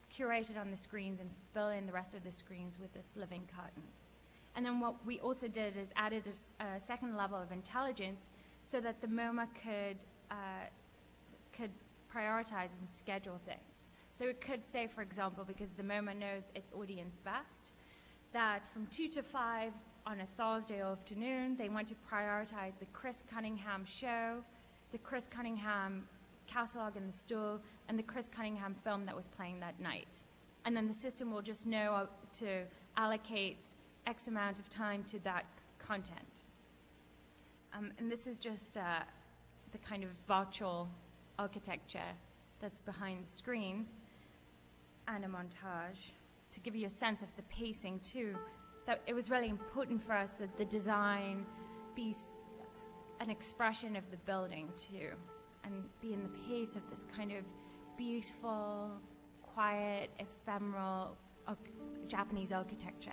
curate it on the screens and fill in the rest of the screens with this living curtain. And then what we also did is added a second level of intelligence so that the MoMA could prioritize and schedule things. So it could say, for example, because the MoMA knows its audience best, that from 2 to 5 on a Thursday afternoon, they want to prioritize the Chris Cunningham show, the Chris Cunningham catalog in the store, and the Chris Cunningham film that was playing that night. And then the system will just know to allocate X amount of time to that content. And this is just the kind of virtual architecture that's behind the screens, and a montage to give you a sense of the pacing too. That it was really important for us that the design be an expression of the building too, and be in the pace of this kind of beautiful, quiet, ephemeral Japanese architecture.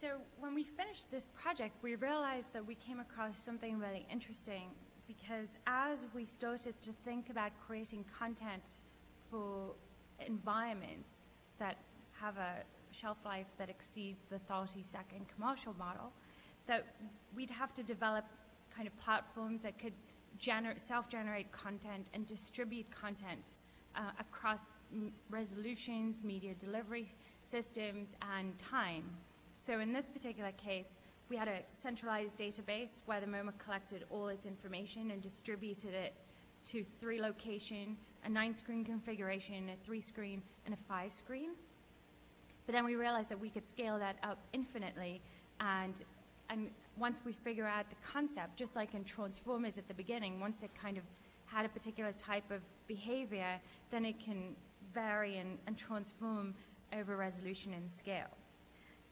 So when we finished this project, we realized that we came across something really interesting, because as we started to think about creating content for environments that have a shelf life that exceeds the 30-second commercial model, that we'd have to develop kind of platforms that could self-generate content and distribute content across resolutions, media delivery systems, and time. So in this particular case, we had a centralized database where the MoMA collected all its information and distributed it to 3 locations, a 9-screen configuration, a 3-screen, and a 5-screen. But then we realized that we could scale that up infinitely, and once we figure out the concept, just like in Transformers at the beginning, once it kind of had a particular type of behavior, then it can vary and transform over resolution and scale.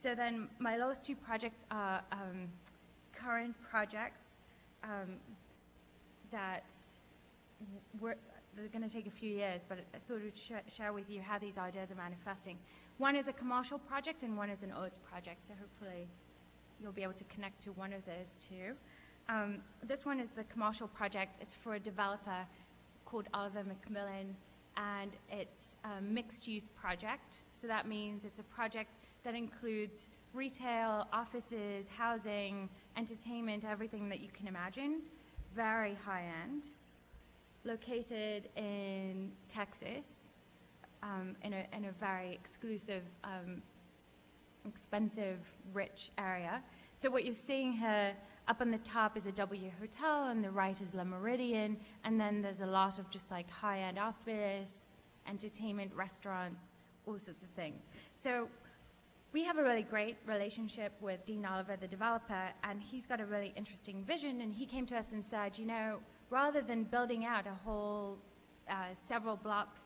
So then my last 2 projects are current projects that they're going to take a few years, but I thought I'd share with you how these ideas are manifesting. One is a commercial project and one is an arts project, so hopefully you'll be able to connect to one of those 2. This one is the commercial project. It's for a developer called Oliver McMillan, and it's a mixed-use project. So that means it's a project that includes retail, offices, housing, entertainment, everything that you can imagine, very high-end, located in Texas, in a very exclusive, expensive, rich area. So what you're seeing here, up on the top is a W Hotel, on the right is Le Méridien, and then there's a lot of just like high-end office, entertainment, restaurants, all sorts of things. So we have a really great relationship with Dean Oliver, the developer, and he's got a really interesting vision, and he came to us and said, you know, rather than building out a whole several block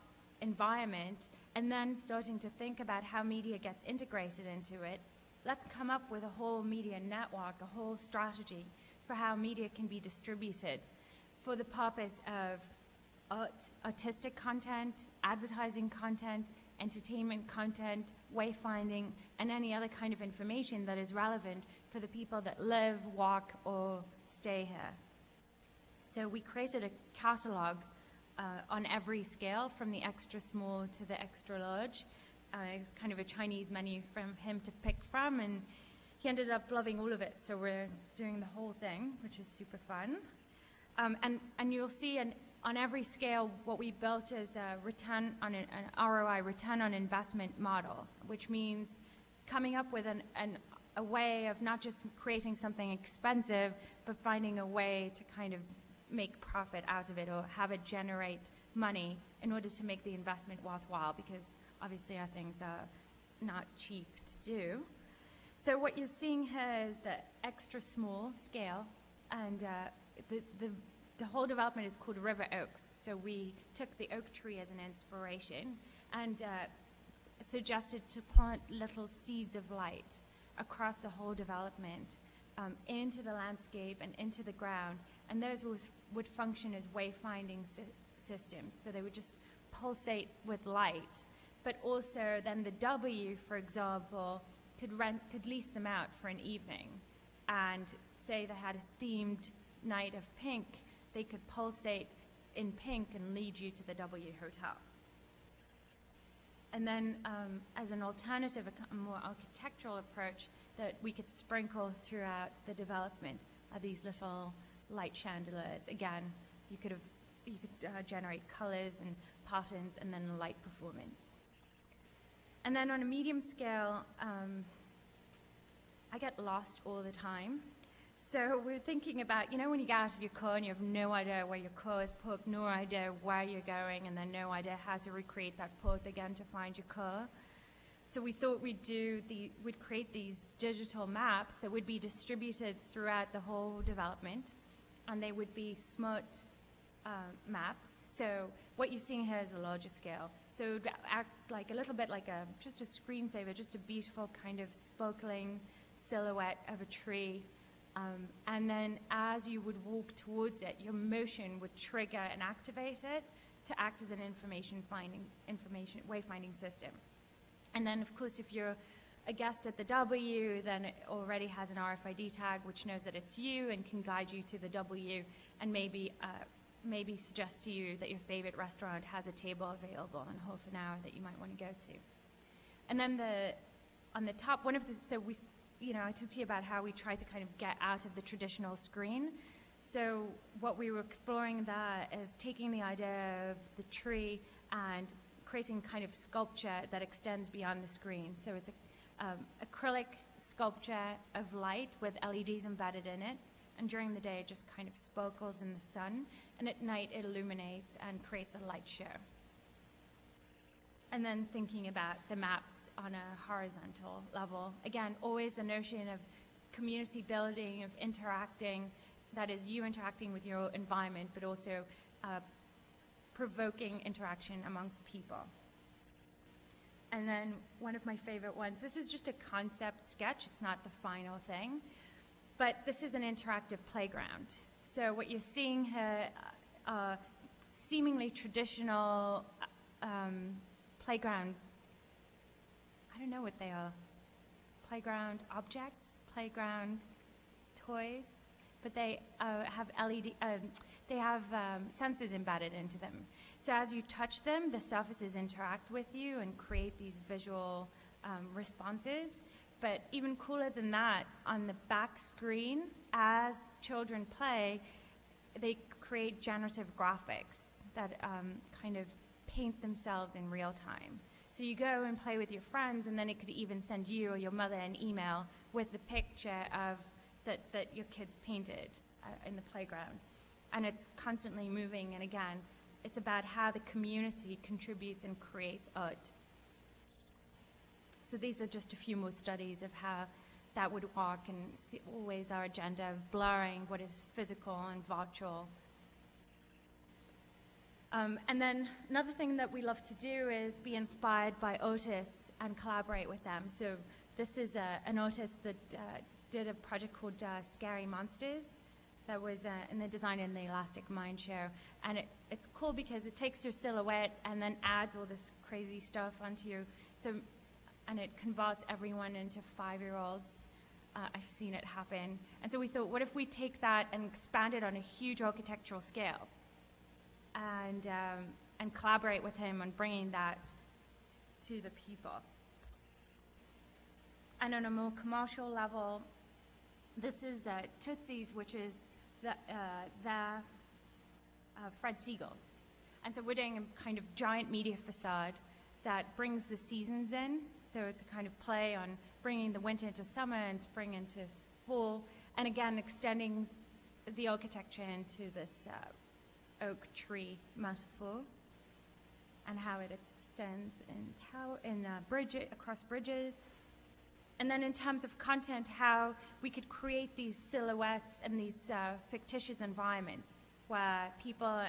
environment and then starting to think about how media gets integrated into it, let's come up with a whole media network, a whole strategy for how media can be distributed for the purpose of artistic content, advertising content, entertainment content, wayfinding, and any other kind of information that is relevant for the people that live, work, or stay here. So we created a catalog on every scale, from the extra small to the extra large. It was kind of a Chinese menu from him to pick from, and he ended up loving all of it. So we're doing the whole thing, which is super fun. And you'll see on every scale what we built is a return on an ROI, return on investment model, which means coming up with a way of not just creating something expensive, but finding a way to kind of make profit out of it or have it generate money in order to make the investment worthwhile, because obviously our things are not cheap to do. So what you're seeing here is the extra small scale, and the whole development is called River Oaks. So we took the oak tree as an inspiration and suggested to plant little seeds of light across the whole development, into the landscape and into the ground, and those would function as wayfinding systems. So they would just pulsate with light, but also then the W, for example, could lease them out for an evening, and say they had a themed night of pink, they could pulsate in pink and lead you to the W Hotel. And then as an alternative, a more architectural approach that we could sprinkle throughout the development are these little light chandeliers. Again, you could generate colors and patterns and then light performance. And then on a medium scale, I get lost all the time. So we're thinking about, you know, when you get out of your car and you have no idea where your car is parked, no idea where you're going, and then no idea how to recreate that path again to find your car. So we thought we'd create these digital maps that would be distributed throughout the whole development, and they would be smart maps. So what you're seeing here is a larger scale. So it would act like a little bit like just a screensaver, just a beautiful kind of sparkling silhouette of a tree. And then as you would walk towards it, your motion would trigger and activate it to act as an wayfinding system. And then, of course, if you're a guest at the W, then it already has an RFID tag which knows that it's you and can guide you to the W and maybe suggest to you that your favorite restaurant has a table available in half an hour that you might want to go to. And then on the top, I talked to you about how we try to kind of get out of the traditional screen. So what we were exploring there is taking the idea of the tree and creating kind of sculpture that extends beyond the screen. So it's acrylic sculpture of light with LEDs embedded in it. And during the day, it just kind of sparkles in the sun. And at night, it illuminates and creates a light show. And then thinking about the maps on a horizontal level. Again, always the notion of community building, of interacting, that is you interacting with your environment, but also provoking interaction amongst people. And then one of my favorite ones, this is just a concept sketch, it's not the final thing, but this is an interactive playground. So what you're seeing here are seemingly traditional playground, I don't know what they are, playground objects, playground toys, but they have sensors embedded into them. So as you touch them, the surfaces interact with you and create these visual responses. But even cooler than that, on the back screen, as children play, they create generative graphics that kind of paint themselves in real time. So you go and play with your friends, and then it could even send you or your mother an email with the picture of that your kids painted in the playground. And it's constantly moving, and again, it's about how the community contributes and creates art. So these are just a few more studies of how that would work, and always our agenda of blurring what is physical and virtual. And then another thing that we love to do is be inspired by artists and collaborate with them. So this is an artist that did a project called Scary Monsters that was in the Design in the Elastic Mind show. And it's cool because it takes your silhouette and then adds all this crazy stuff onto you. And it converts everyone into 5-year-olds. I've seen it happen. And so we thought, what if we take that and expand it on a huge architectural scale and collaborate with him on bringing that to the people. And on a more commercial level, this is Tootsie's, which is the Fred Seagal's. And so we're doing a kind of giant media facade that brings the seasons in. So it's a kind of play on bringing the winter into summer and spring into fall, and again, extending the architecture into this oak tree metaphor and how it extends across bridges. And then in terms of content, how we could create these silhouettes and these fictitious environments where people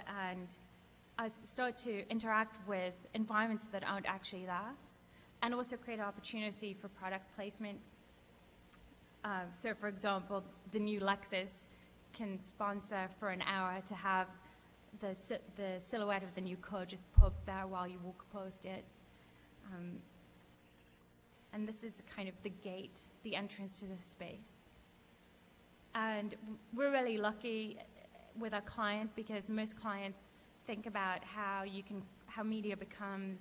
start to interact with environments that aren't actually there, and also create opportunity for product placement. So for example, the new Lexus can sponsor for an hour to have the silhouette of the new car just poked there while you walk past it. And this is kind of the gate, the entrance to the space. And we're really lucky with our client because most clients think about how media becomes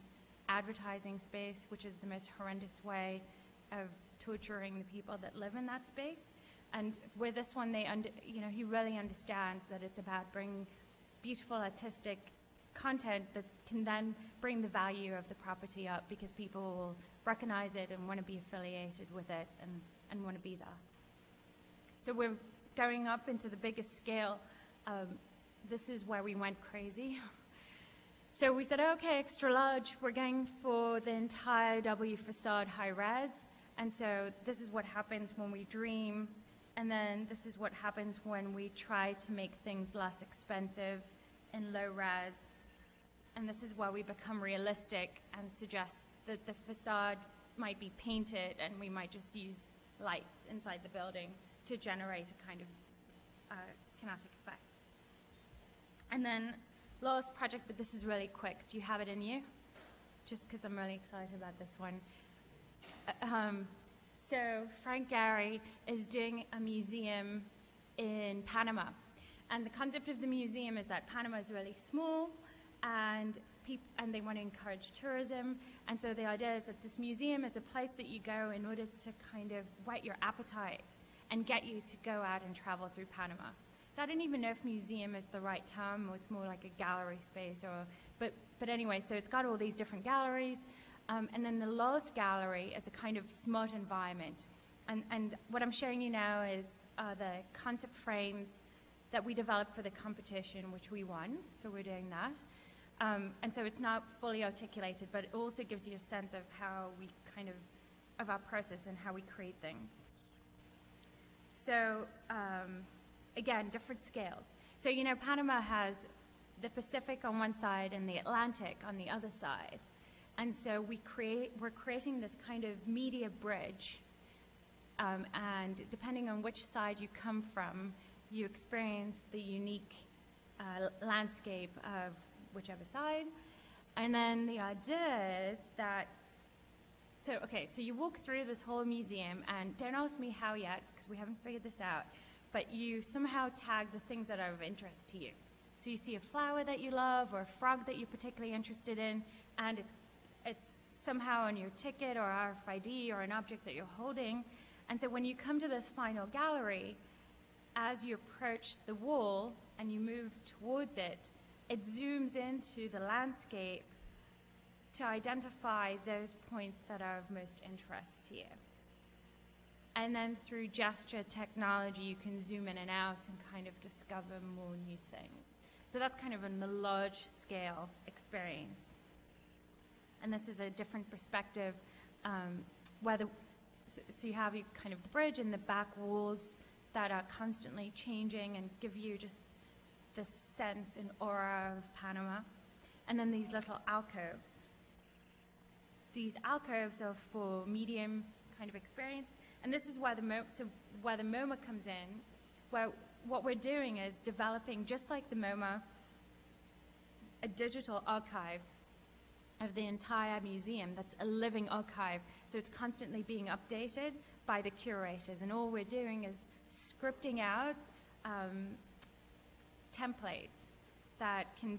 advertising space, which is the most horrendous way of torturing the people that live in that space. And with this one, he really understands that it's about bringing beautiful artistic content that can then bring the value of the property up because people will recognize it and want to be affiliated with it and want to be there. So we're going up into the biggest scale. This is where we went crazy. So we said, okay, extra large, we're going for the entire W facade high res. And so this is what happens when we dream. And then this is what happens when we try to make things less expensive in low res. And this is where we become realistic and suggest that the facade might be painted and we might just use lights inside the building to generate a kind of kinetic effect. And then last project, but this is really quick. Do you have it in you? Just because I'm really excited about this one. So Frank Gehry is doing a museum in Panama. And the concept of the museum is that Panama is really small, and they want to encourage tourism. And so the idea is that this museum is a place that you go in order to kind of whet your appetite and get you to go out and travel through Panama. So I don't even know if museum is the right term, or it's more like a gallery space. But anyway, so it's got all these different galleries. And then the Lost Gallery is a kind of smart environment. And what I'm showing you now is the concept frames that we developed for the competition, which we won. So we're doing that. And so it's not fully articulated, but it also gives you a sense of how we of our process and how we create things. So again, different scales. So, Panama has the Pacific on one side and the Atlantic on the other side. And so we're creating this kind of media bridge. And depending on which side you come from, you experience the unique landscape of whichever side. And then the idea is that, so you walk through this whole museum, and don't ask me how yet, because we haven't figured this out, but you somehow tag the things that are of interest to you. So you see a flower that you love, or a frog that you're particularly interested in, and it's somehow on your ticket or RFID or an object that you're holding. And so when you come to this final gallery, as you approach the wall and you move towards it, it zooms into the landscape to identify those points that are of most interest to you. And then through gesture technology, you can zoom in and out and kind of discover more new things. So that's kind of a large scale experience. And this is a different perspective so you have kind of the bridge and the back walls that are constantly changing and give you just the sense and aura of Panama. And then these little alcoves. These alcoves are for medium kind of experience. And this is where the MoMA comes in, where what we're doing is developing, just like the MoMA, a digital archive of the entire museum that's a living archive. So it's constantly being updated by the curators. And all we're doing is scripting out templates that can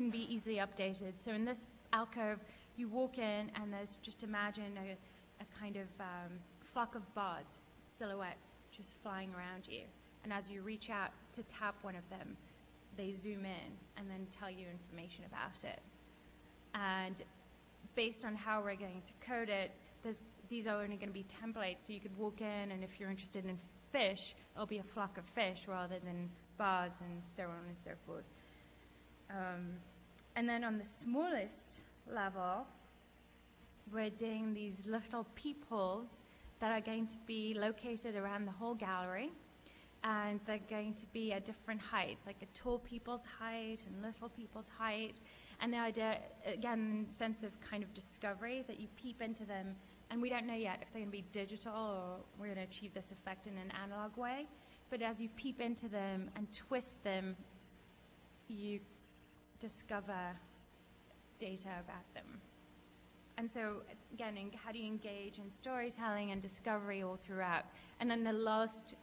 be easily updated. So in this alcove, you walk in and there's, just imagine a kind of flock of birds, silhouette, just flying around you. And as you reach out to tap one of them, they zoom in and then tell you information about it. And based on how we're going to code it, these are only going to be templates. So you could walk in, and if you're interested in fish, it'll be a flock of fish rather than birds and so on and so forth. And then on the smallest level, we're doing these little peepholes that are going to be located around the whole gallery. And they're going to be at different heights, like a tall people's height and little people's height. And the idea, again, sense of kind of discovery, that you peep into them. And we don't know yet if they're going to be digital or we're going to achieve this effect in an analog way. But as you peep into them and twist them, you discover data about them. And so, again, how do you engage in storytelling and discovery all throughout? And then the last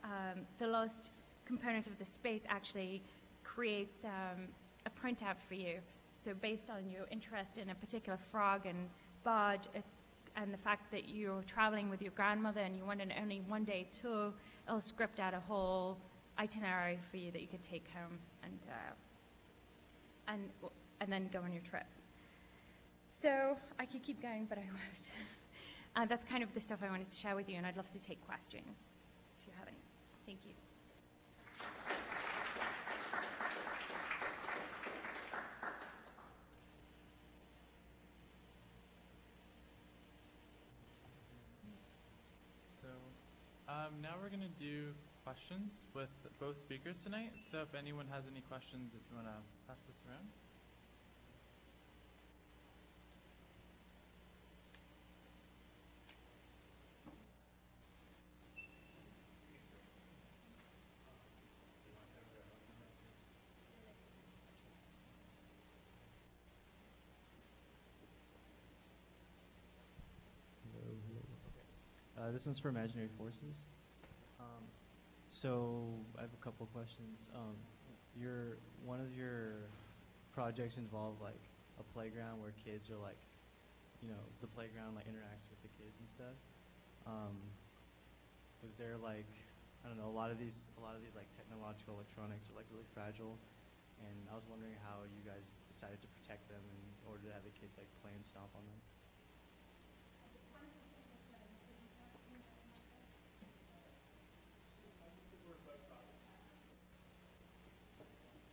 component of the space actually creates a printout for you. So based on your interest in a particular frog and bird, and the fact that you're traveling with your grandmother and you want an only one-day tour, it'll script out a whole itinerary for you that you could take home and then go on your trip. So I could keep going, but I won't. That's kind of the stuff I wanted to share with you, and I'd love to take questions if you have any. Thank you. So now we're going to do questions with both speakers tonight. So if anyone has any questions, if you want to pass this around. This one's for Imaginary Forces. So I have a couple questions. One of your projects involved like a playground where kids are like, the playground like interacts with the kids and stuff. Was there like, I don't know, a lot of these like technological electronics are like really fragile, and I was wondering how you guys decided to protect them in order to have the kids like play and stomp on them.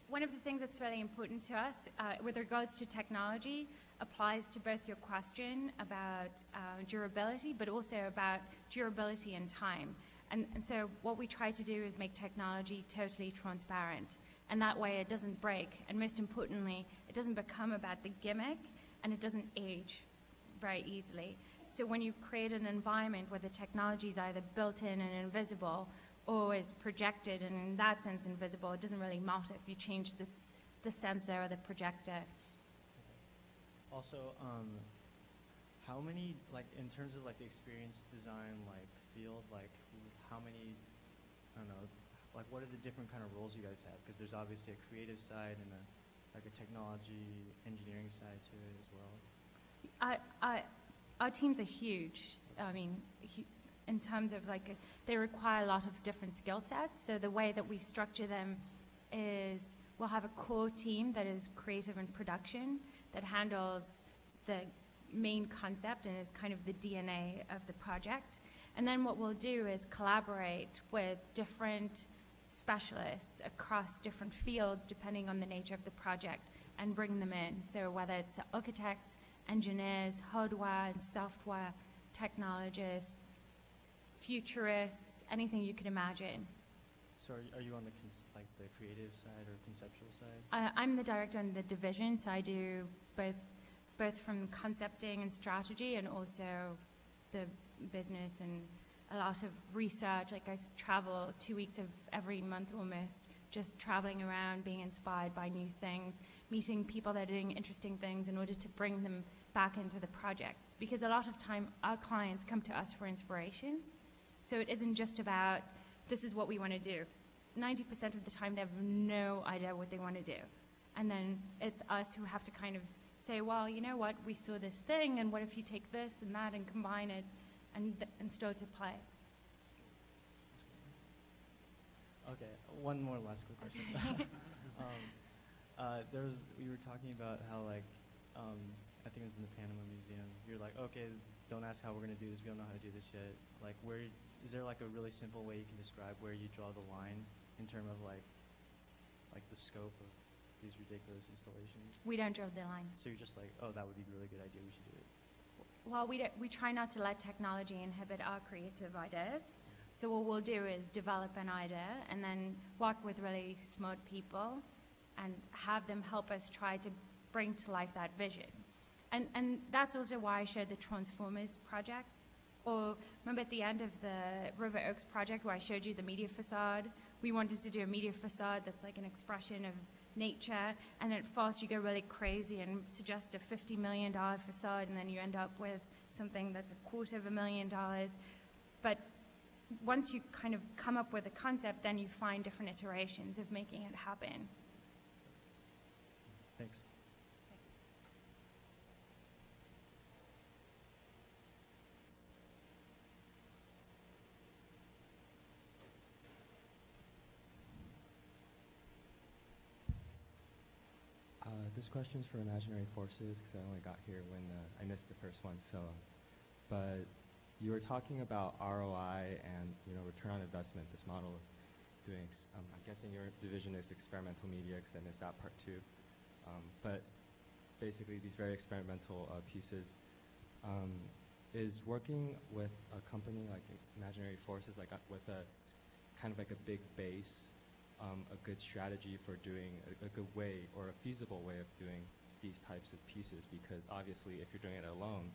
One of the things that's really important to us with regards to technology applies to both your question about durability, but also about durability in time. And so what we try to do is make technology totally transparent. And that way it doesn't break. And most importantly, it doesn't become about the gimmick, and it doesn't age very easily. So when you create an environment where the technology is either built in and invisible, or is projected and in that sense invisible, it doesn't really matter if you change the sensor or the projector. Also, how many, like, in terms of like the experience design like field, like how many, I don't know, like what are the different kind of roles you guys have? Because there's obviously a creative side and a technology engineering side to it as well. Our teams are huge. I mean, in terms of like, they require a lot of different skill sets. So the way that we structure them is we'll have a core team that is creative and production that handles the main concept and is kind of the DNA of the project. And then what we'll do is collaborate with different specialists across different fields depending on the nature of the project and bring them in. So whether it's architects, engineers, hardware and software, technologists, futurists, anything you could imagine. So are you on the the creative side or conceptual side? I'm the director in the division, so I do both from concepting and strategy and also the business and a lot of research. Like I travel 2 weeks of every month almost, just traveling around, being inspired by new things, meeting people that are doing interesting things in order to bring them back into the projects. Because a lot of time our clients come to us for inspiration. So it isn't just about, this is what we want to do. 90% of the time they have no idea what they want to do. And then it's us who have to kind of say, well, you know what, we saw this thing, and what if you take this and that and combine it and start to play. Okay, one more last quick question. We were talking about how I think it was in the Panama Museum. You're like, okay, don't ask how we're gonna do this. We don't know how to do this yet. Like, is there like a really simple way you can describe where you draw the line in terms of like the scope of these ridiculous installations? We don't draw the line. So you're just like, oh, that would be a really good idea. We should do it. Well, we try not to let technology inhibit our creative ideas. So what we'll do is develop an idea and then work with really smart people and have them help us try to bring to life that vision. And that's also why I showed the Transformers project. Or remember at the end of the River Oaks project where I showed you the media facade? We wanted to do a media facade that's like an expression of nature, and at first you go really crazy and suggest a $50 million facade, and then you end up with something that's $250,000. But once you kind of come up with a concept, then you find different iterations of making it happen. Thanks. This question's for Imaginary Forces because I only got here when I missed the first one. So, but you were talking about ROI and return on investment. This model of doing. I'm guessing your division is experimental media because I missed that part too. But basically, these very experimental pieces is working with a company like Imaginary Forces, like with a kind of like a big base. A good strategy for doing a good way or a feasible way of doing these types of pieces, because obviously if you're doing it alone,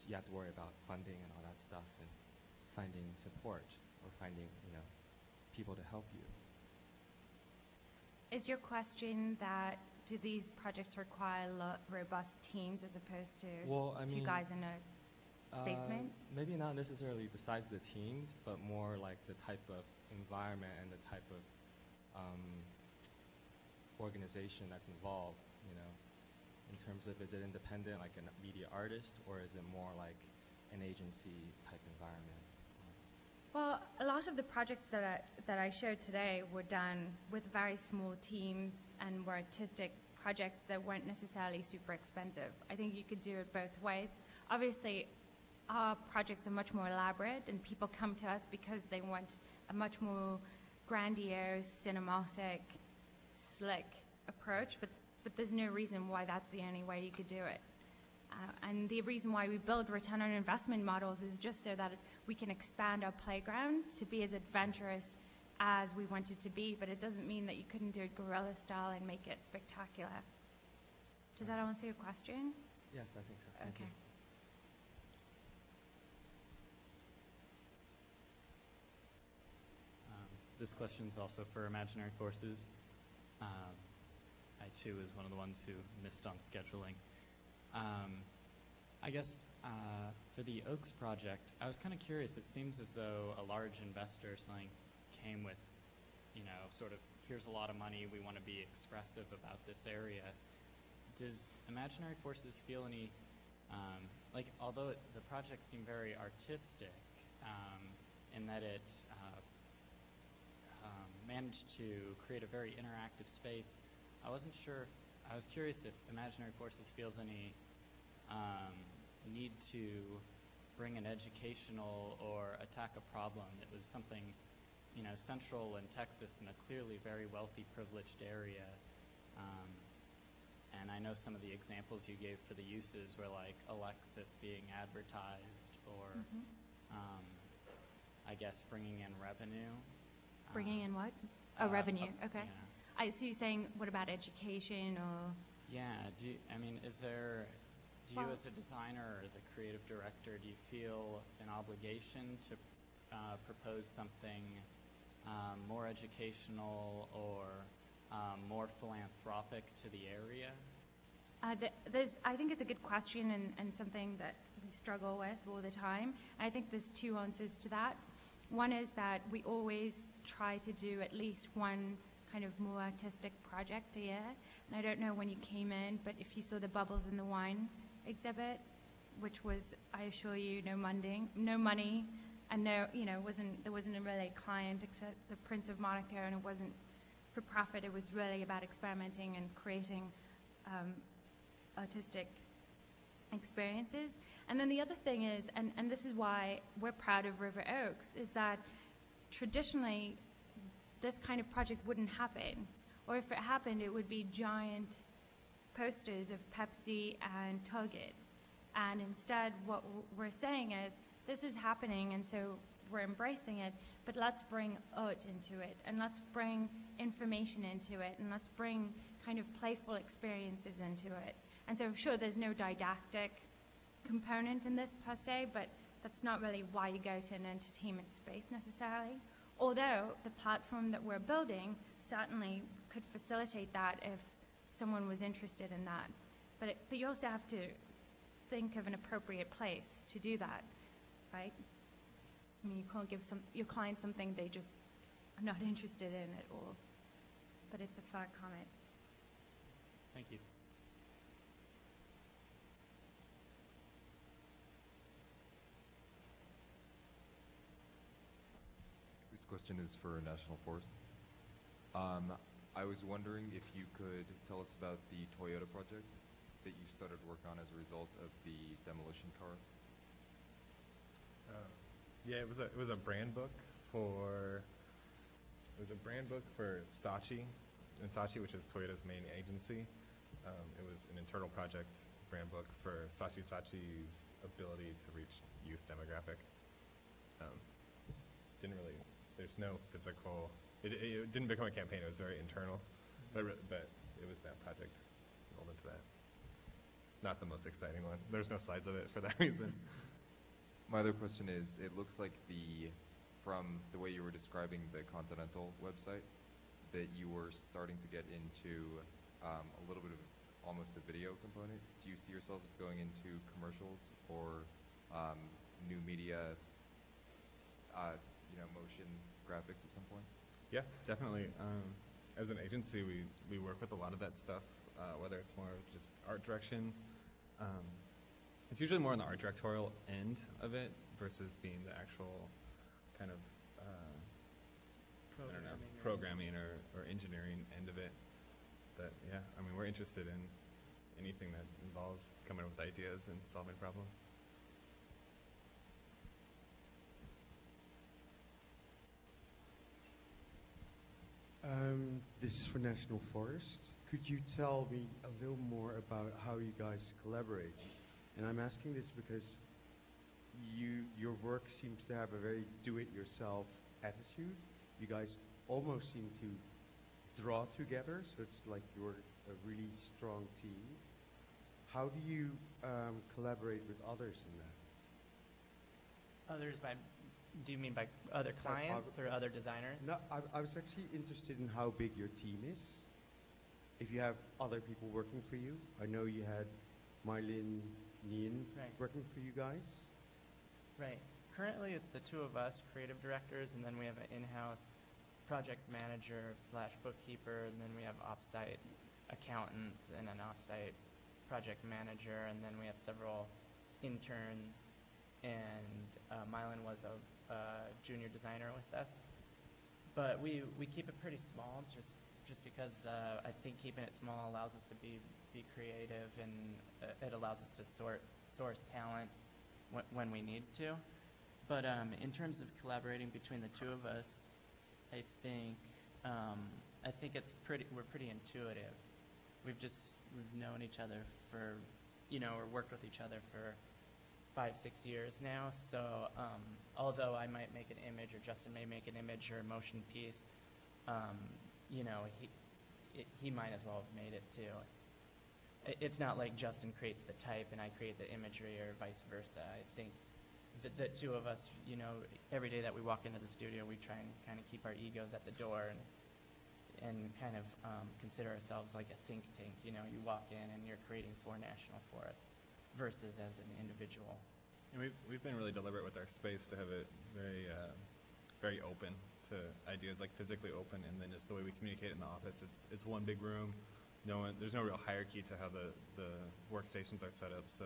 you have to worry about funding and all that stuff and finding support or finding people to help you. Is your question that do these projects require robust teams as opposed to two guys in a basement? Maybe not necessarily the size of the teams, but more like the type of environment and the type of organization that's involved, you know, in terms of is it independent, like a media artist, or is it more like an agency type environment? Well, a lot of the projects that I showed today were done with very small teams and were artistic projects that weren't necessarily super expensive. I think you could do it both ways. Obviously, our projects are much more elaborate, and people come to us because they want a much more grandiose, cinematic, slick approach, but there's no reason why that's the only way you could do it. And the reason why we build return on investment models is just so that we can expand our playground to be as adventurous as we want it to be, but it doesn't mean that you couldn't do it guerrilla style and make it spectacular. Does that answer your question? Yes, I think so. Thank you. Okay. This question is also for Imaginary Forces. I too was one of the ones who missed on scheduling. I guess for the Oaks project, I was kind of curious. It seems as though a large investor or something came with, you know, sort of, here's a lot of money, we want to be expressive about this area. Does Imaginary Forces feel any, like, although the project seemed very artistic in that it managed to create a very interactive space, I wasn't sure, I was curious if Imaginary Forces feels any need to bring an educational or attack a problem that was something, you know, central in Texas in a clearly very wealthy, privileged area. And I know some of the examples you gave for the uses were like Alexis being advertised or, I guess, bringing in revenue. Bringing in what? Oh, revenue. Okay. Yeah. So you're saying, what about education or? Yeah. I mean, do you Well- as a designer or as a creative director, do you feel an obligation to propose something more educational or more philanthropic to the area? I think it's a good question and something that we struggle with all the time. I think there's two answers to that. One is that we always try to do at least one kind of more artistic project a year. And I don't know when you came in, but if you saw the Bubbles in the Wine exhibit, which was, I assure you, no money, and no, you know, there wasn't a really client except the Prince of Monaco, and it wasn't for profit. It was really about experimenting and creating artistic experiences. And then the other thing is, and this is why we're proud of River Oaks, is that traditionally this kind of project wouldn't happen. Or if it happened, it would be giant posters of Pepsi and Target. And instead, what we're saying is, this is happening, and so we're embracing it, but let's bring art into it, and let's bring information into it, and let's bring kind of playful experiences into it. And so, sure, there's no didactic component in this per se, but that's not really why you go to an entertainment space necessarily. Although the platform that we're building certainly could facilitate that if someone was interested in that. But you also have to think of an appropriate place to do that, right? I mean, you can't give your client something they just are not interested in at all. But it's a fair comment. Thank you. This question is for National Forest. I was wondering if you could tell us about the Toyota project that you started work on as a result of the demolition car. Yeah, it was a brand book for Saatchi, and Saatchi, which is Toyota's main agency. It was an internal project brand book for Saatchi's ability to reach youth demographic. There's no physical. It didn't become a campaign. It was very internal, but it was that project rolled into that. Not the most exciting one. There's no slides of it for that reason. My other question is, it looks like from the way you were describing the Continental website, that you were starting to get into a little bit of almost a video component. Do you see yourselves going into commercials or new media, motion graphics at some point? Yeah, definitely. As an agency, we work with a lot of that stuff, whether it's more just art direction. It's usually more on the art directorial end of it versus being the actual kind of, programming or engineering end of it. But yeah, I mean, we're interested in anything that involves coming up with ideas and solving problems. This is for National Forest. Could you tell me a little more about how you guys collaborate? And I'm asking this because your work seems to have a very do-it-yourself attitude. You guys almost seem to draw together, so it's like you're a really strong team. How do you collaborate with others in that? Others do you mean by other clients or other designers? No, I was actually interested in how big your team is. If you have other people working for you. I know you had Mylin Nien Right. working for you guys. Right. Currently, it's the two of us, creative directors, and then we have an in-house project manager / bookkeeper, and then we have off-site accountants and an off-site project manager, and then we have several interns, and Mylin was a junior designer with us. But we keep it pretty small, just because I think keeping it small allows us to be creative, and it allows us to source talent when we need to. But in terms of collaborating between the two of us, I think we're pretty intuitive. We've known each other for, or worked with each other for 5-6 years now. So although I might make an image, or Justin may make an image or a motion piece, he might as well have made it too. It's not like Justin creates the type and I create the imagery, or vice versa. I think the two of us, every day that we walk into the studio, we try and kind of keep our egos at the door and kind of consider ourselves like a think tank. You walk in and you're creating for National Forest versus as an individual. And we've been really deliberate with our space to have it very, very open to ideas, like physically open, and then just the way we communicate in the office. It's one big room. There's no real hierarchy to how the workstations are set up. So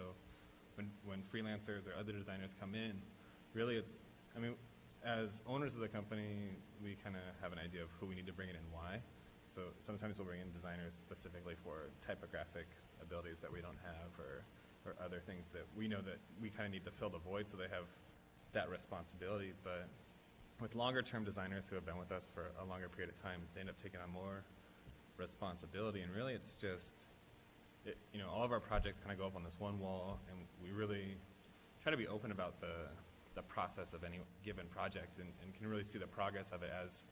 when freelancers or other designers come in, really as owners of the company, we kind of have an idea of who we need to bring in and why. So sometimes we'll bring in designers specifically for typographic abilities that we don't have, or other things that we know that we kind of need to fill the void, so they have that responsibility. But with longer-term designers who have been with us for a longer period of time, they end up taking on more responsibility. And really, it's just, all of our projects kind of go up on this one wall, and we really try to be open about the process of any given project, and can really see the progress of it as,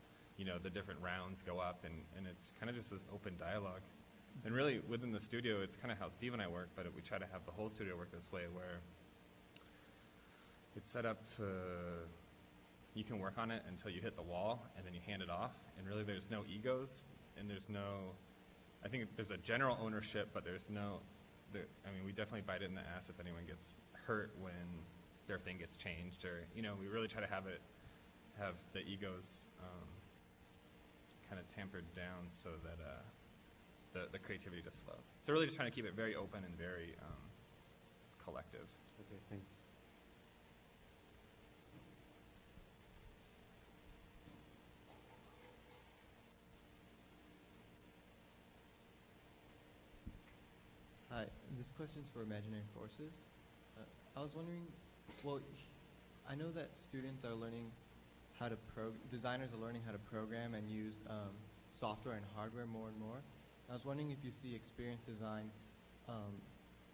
the different rounds go up, and it's kind of just this open dialogue. And really, within the studio, it's kind of how Steve and I work, but we try to have the whole studio work this way, where it's set up to, you can work on it until you hit the wall, and then you hand it off, and really there's no egos, and I think there's a general ownership, but we definitely bite it in the ass if anyone gets hurt when their thing gets changed, or, we really try to have the egos kind of tampered down so that the creativity just flows. So really just trying to keep it very open and very collective. Okay, thanks. Hi, this question's for Imaginary Forces. I was wondering, I know that students are learning how to designers are learning how to program and use software and hardware more and more. I was wondering if you see experience design,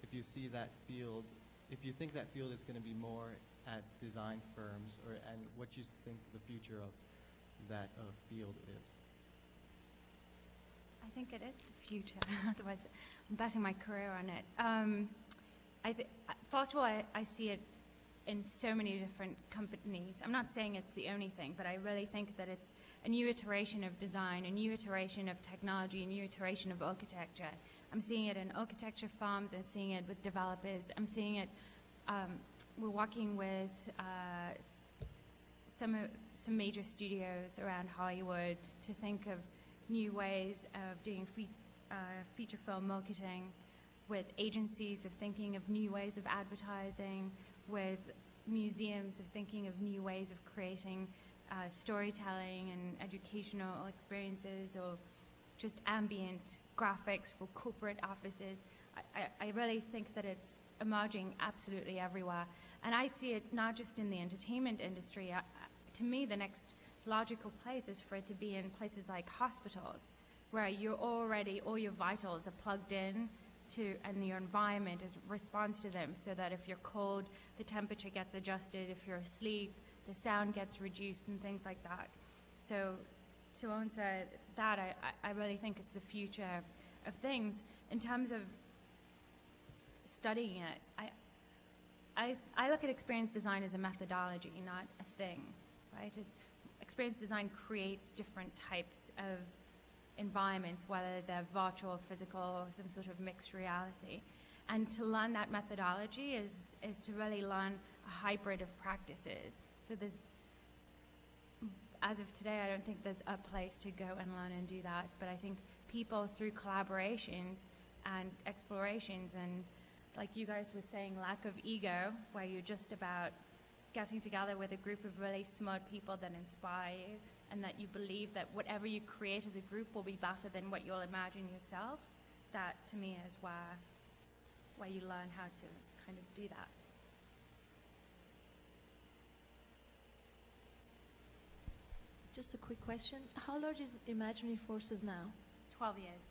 if you see that field, if you think that field is going to be more at design firms, and what you think the future of that field is. I think it is the future. Otherwise, I'm betting my career on it. First of all, I see it in so many different companies. I'm not saying it's the only thing, but I really think that it's a new iteration of design, a new iteration of technology, a new iteration of architecture. I'm seeing it in architecture firms, I'm seeing it with developers, I'm seeing it we're working with some major studios around Hollywood to think of new ways of doing feature film marketing, with agencies of thinking of new ways of advertising, with museums of thinking of new ways of creating storytelling and educational experiences, or just ambient graphics for corporate offices. I really think that it's emerging absolutely everywhere. And I see it not just in the entertainment industry. To me, the next logical place is for it to be in places like hospitals, where you're already, all your vitals are plugged in to, and your environment responds to them, so that if you're cold, the temperature gets adjusted. If you're asleep, the sound gets reduced and things like that. So to answer that, I really think it's the future of things. In terms of studying it, I look at experience design as a methodology, not a thing, right? Experience design creates different types of environments, whether they're virtual, physical, or some sort of mixed reality. And to learn that methodology is to really learn a hybrid of practices. So as of today, I don't think there's a place to go and learn and do that, but I think people, through collaborations and explorations, and like you guys were saying, lack of ego, where you're just about getting together with a group of really smart people that inspire you, and that you believe that whatever you create as a group will be better than what you'll imagine yourself. That, to me, is where you learn how to kind of do that. Just a quick question. How large is Imaginary Forces now? 12 years.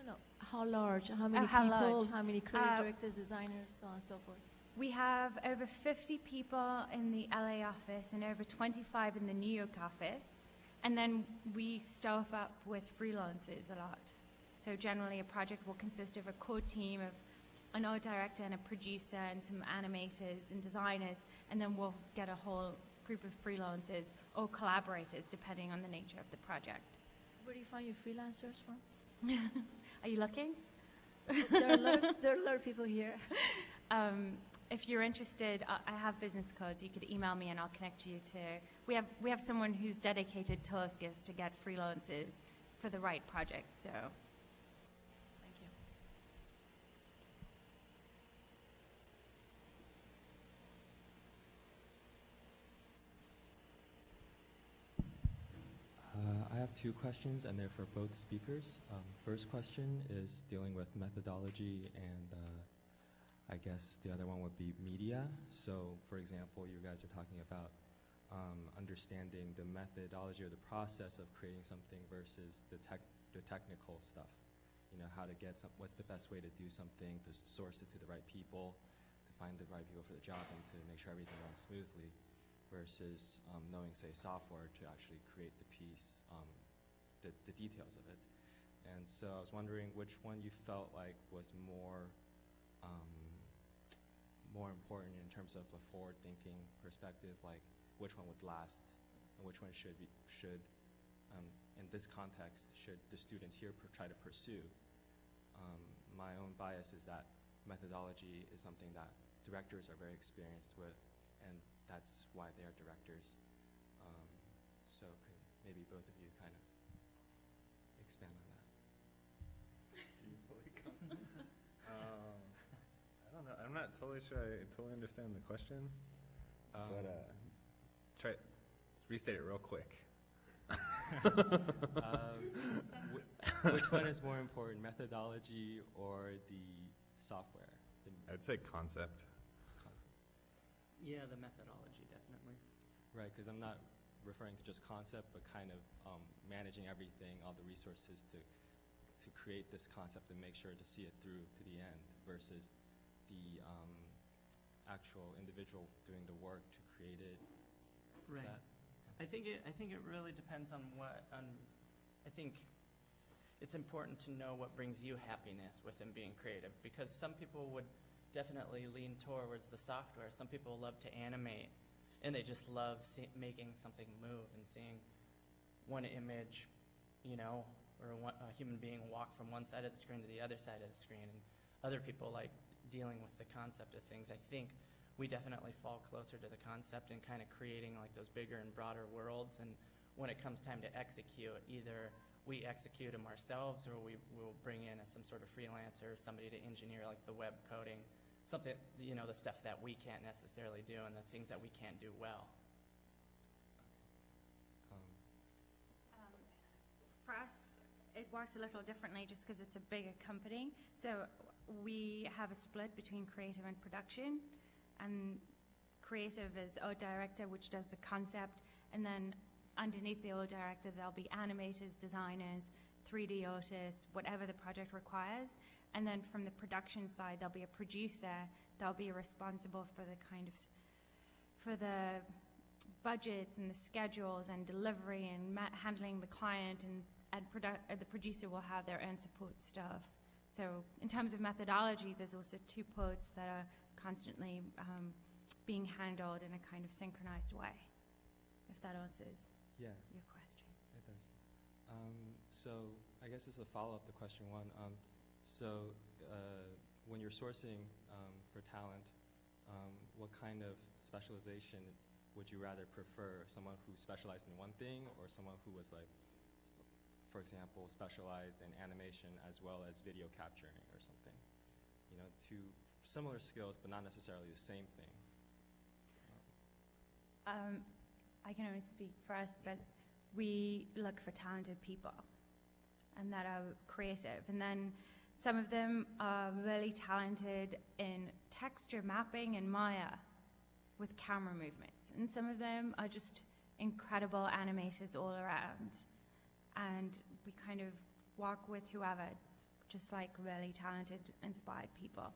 No. How large? How many how people? large? How many creative directors, designers, so on and so forth? We have over 50 people in the LA office and over 25 in the New York office. And then we staff up with freelancers a lot. So generally a project will consist of a core team of an art director and a producer and some animators and designers, and then we'll get a whole group of freelancers or collaborators depending on the nature of the project. Where do you find your freelancers from? Are you looking? There are a lot of people here. If you're interested, I have business cards. You could email me and I'll connect you to. We have someone whose dedicated task is to get freelancers for the right project. So, Thank you. I have two questions, and they're for both speakers. First question is dealing with methodology, and I guess the other one would be media. So, for example, you guys are talking about understanding the methodology or the process of creating something versus the technical stuff. You know, how to get what's the best way to do something, to source it to the right people, to find the right people for the job, and to make sure everything runs smoothly, versus knowing, say, software to actually create the piece, the details of it. And so I was wondering which one you felt like was more important in terms of a forward-thinking perspective, like which one would last and which one should in this context, should the students here try to pursue. My own bias is that methodology is something that directors are very experienced with, and that's why they are directors. So could maybe both of you kind of expand on that? Do you fully come? I don't know. I'm not totally sure I totally understand the question, but restate it real quick. Which one is more important, methodology or the software? I'd say concept. Yeah, the methodology, definitely. Right, because I'm not referring to just concept, but kind of managing everything, all the resources to create this concept and make sure to see it through to the end, versus the actual individual doing the work to create it. Right. I think it really depends on I think it's important to know what brings you happiness within being creative, because some people would definitely lean towards the software. Some people love to animate, and they just love making something move and seeing one image, or a human being walk from one side of the screen to the other side of the screen. And other people like dealing with the concept of things. I think we definitely fall closer to the concept and kind of creating like those bigger and broader worlds. And when it comes time to execute, either we execute them ourselves or we will bring in some sort of freelancer, somebody to engineer like the web coding, something, you know, the stuff that we can't necessarily do and the things that we can't do well. For us, it works a little differently just because it's a bigger company. So we have a split between creative and production, and creative is art director, which does the concept, and then underneath the art director there'll be animators, designers, 3D artists, whatever the project requires. And then from the production side, there'll be a producer that'll be responsible for the for the budgets and the schedules and delivery and handling the client, and the producer will have their own support staff. So in terms of methodology, there's also two pods that are constantly being handled in a kind of synchronized way, if that answers Yeah, your question. it does. So I guess as a follow-up to question one, when you're sourcing for talent, what kind of specialization would you rather prefer? Someone who specialized in one thing, or someone who was like, for example, specialized in animation as well as video capturing or something? You know, two similar skills, but not necessarily the same thing. I can only speak for us, but we look for talented people and that are creative. And then some of them are really talented in texture mapping and Maya with camera movements. And some of them are just incredible animators all around. And we kind of walk with whoever, just like really talented, inspired people.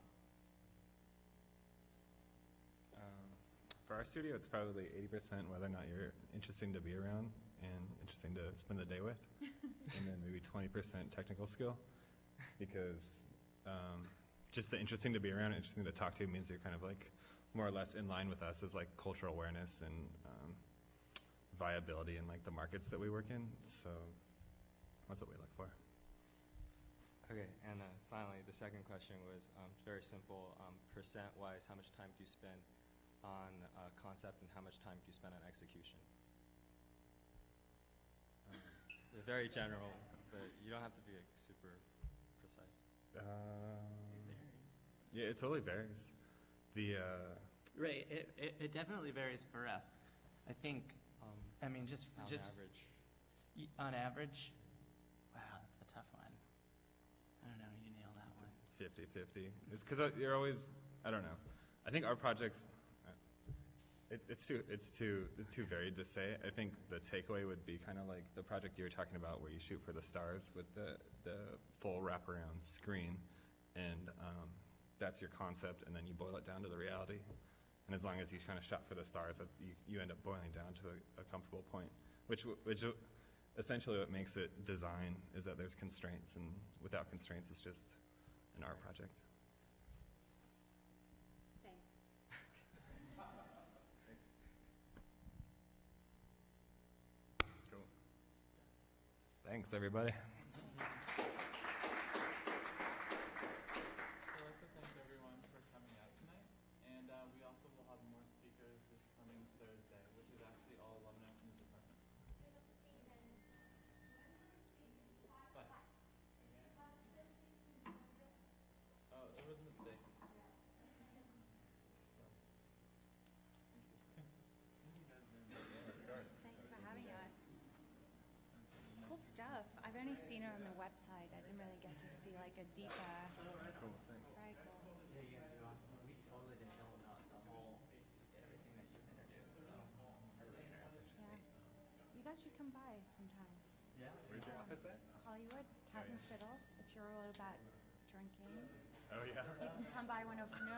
For our studio, it's probably 80% whether or not you're interesting to be around and interesting to spend the day with, and then maybe 20% technical skill, because just the interesting to be around, interesting to talk to means you're kind of like more or less in line with us as like cultural awareness and viability in like the markets that we work in. So that's what we look for. Okay, and finally, the second question was very simple. Percent-wise, how much time do you spend on concept and how much time do you spend on execution? They're very general, but you don't have to be like, super precise. Yeah, it totally varies. Right, it definitely varies for us. I think, I mean, just on average. On average, wow, that's a tough one. I don't know, you nail that one. 50-50. It's because you're always, I don't know. I think our projects, it's too varied to say. I think the takeaway would be kind of like the project you were talking about where you shoot for the stars with the full wraparound screen, and that's your concept, and then you boil it down to the reality. And as long as you kind of shot for the stars, you end up boiling down to a comfortable point, which essentially what makes it design is that there's constraints, and without constraints, it's just an art project. Cool. Thanks, everybody. I'd like to thank everyone for coming out tonight, and we also will have more speakers this coming Thursday, which is actually all alumni from the department. Bye. Oh, it was a mistake. Thanks for having us. Cool stuff. I've only seen her on the website. I didn't really get to see like a deeper. Cool, thanks. Very cool. Yeah, you guys do awesome. We totally didn't know about the whole, just everything that you've introduced, so it's really interesting to see. You guys should come by sometime. Yeah. Where's your office at? Hollywood, Cat and Fiddle. If you're all about drinking, Oh, yeah. you can come by one of. No.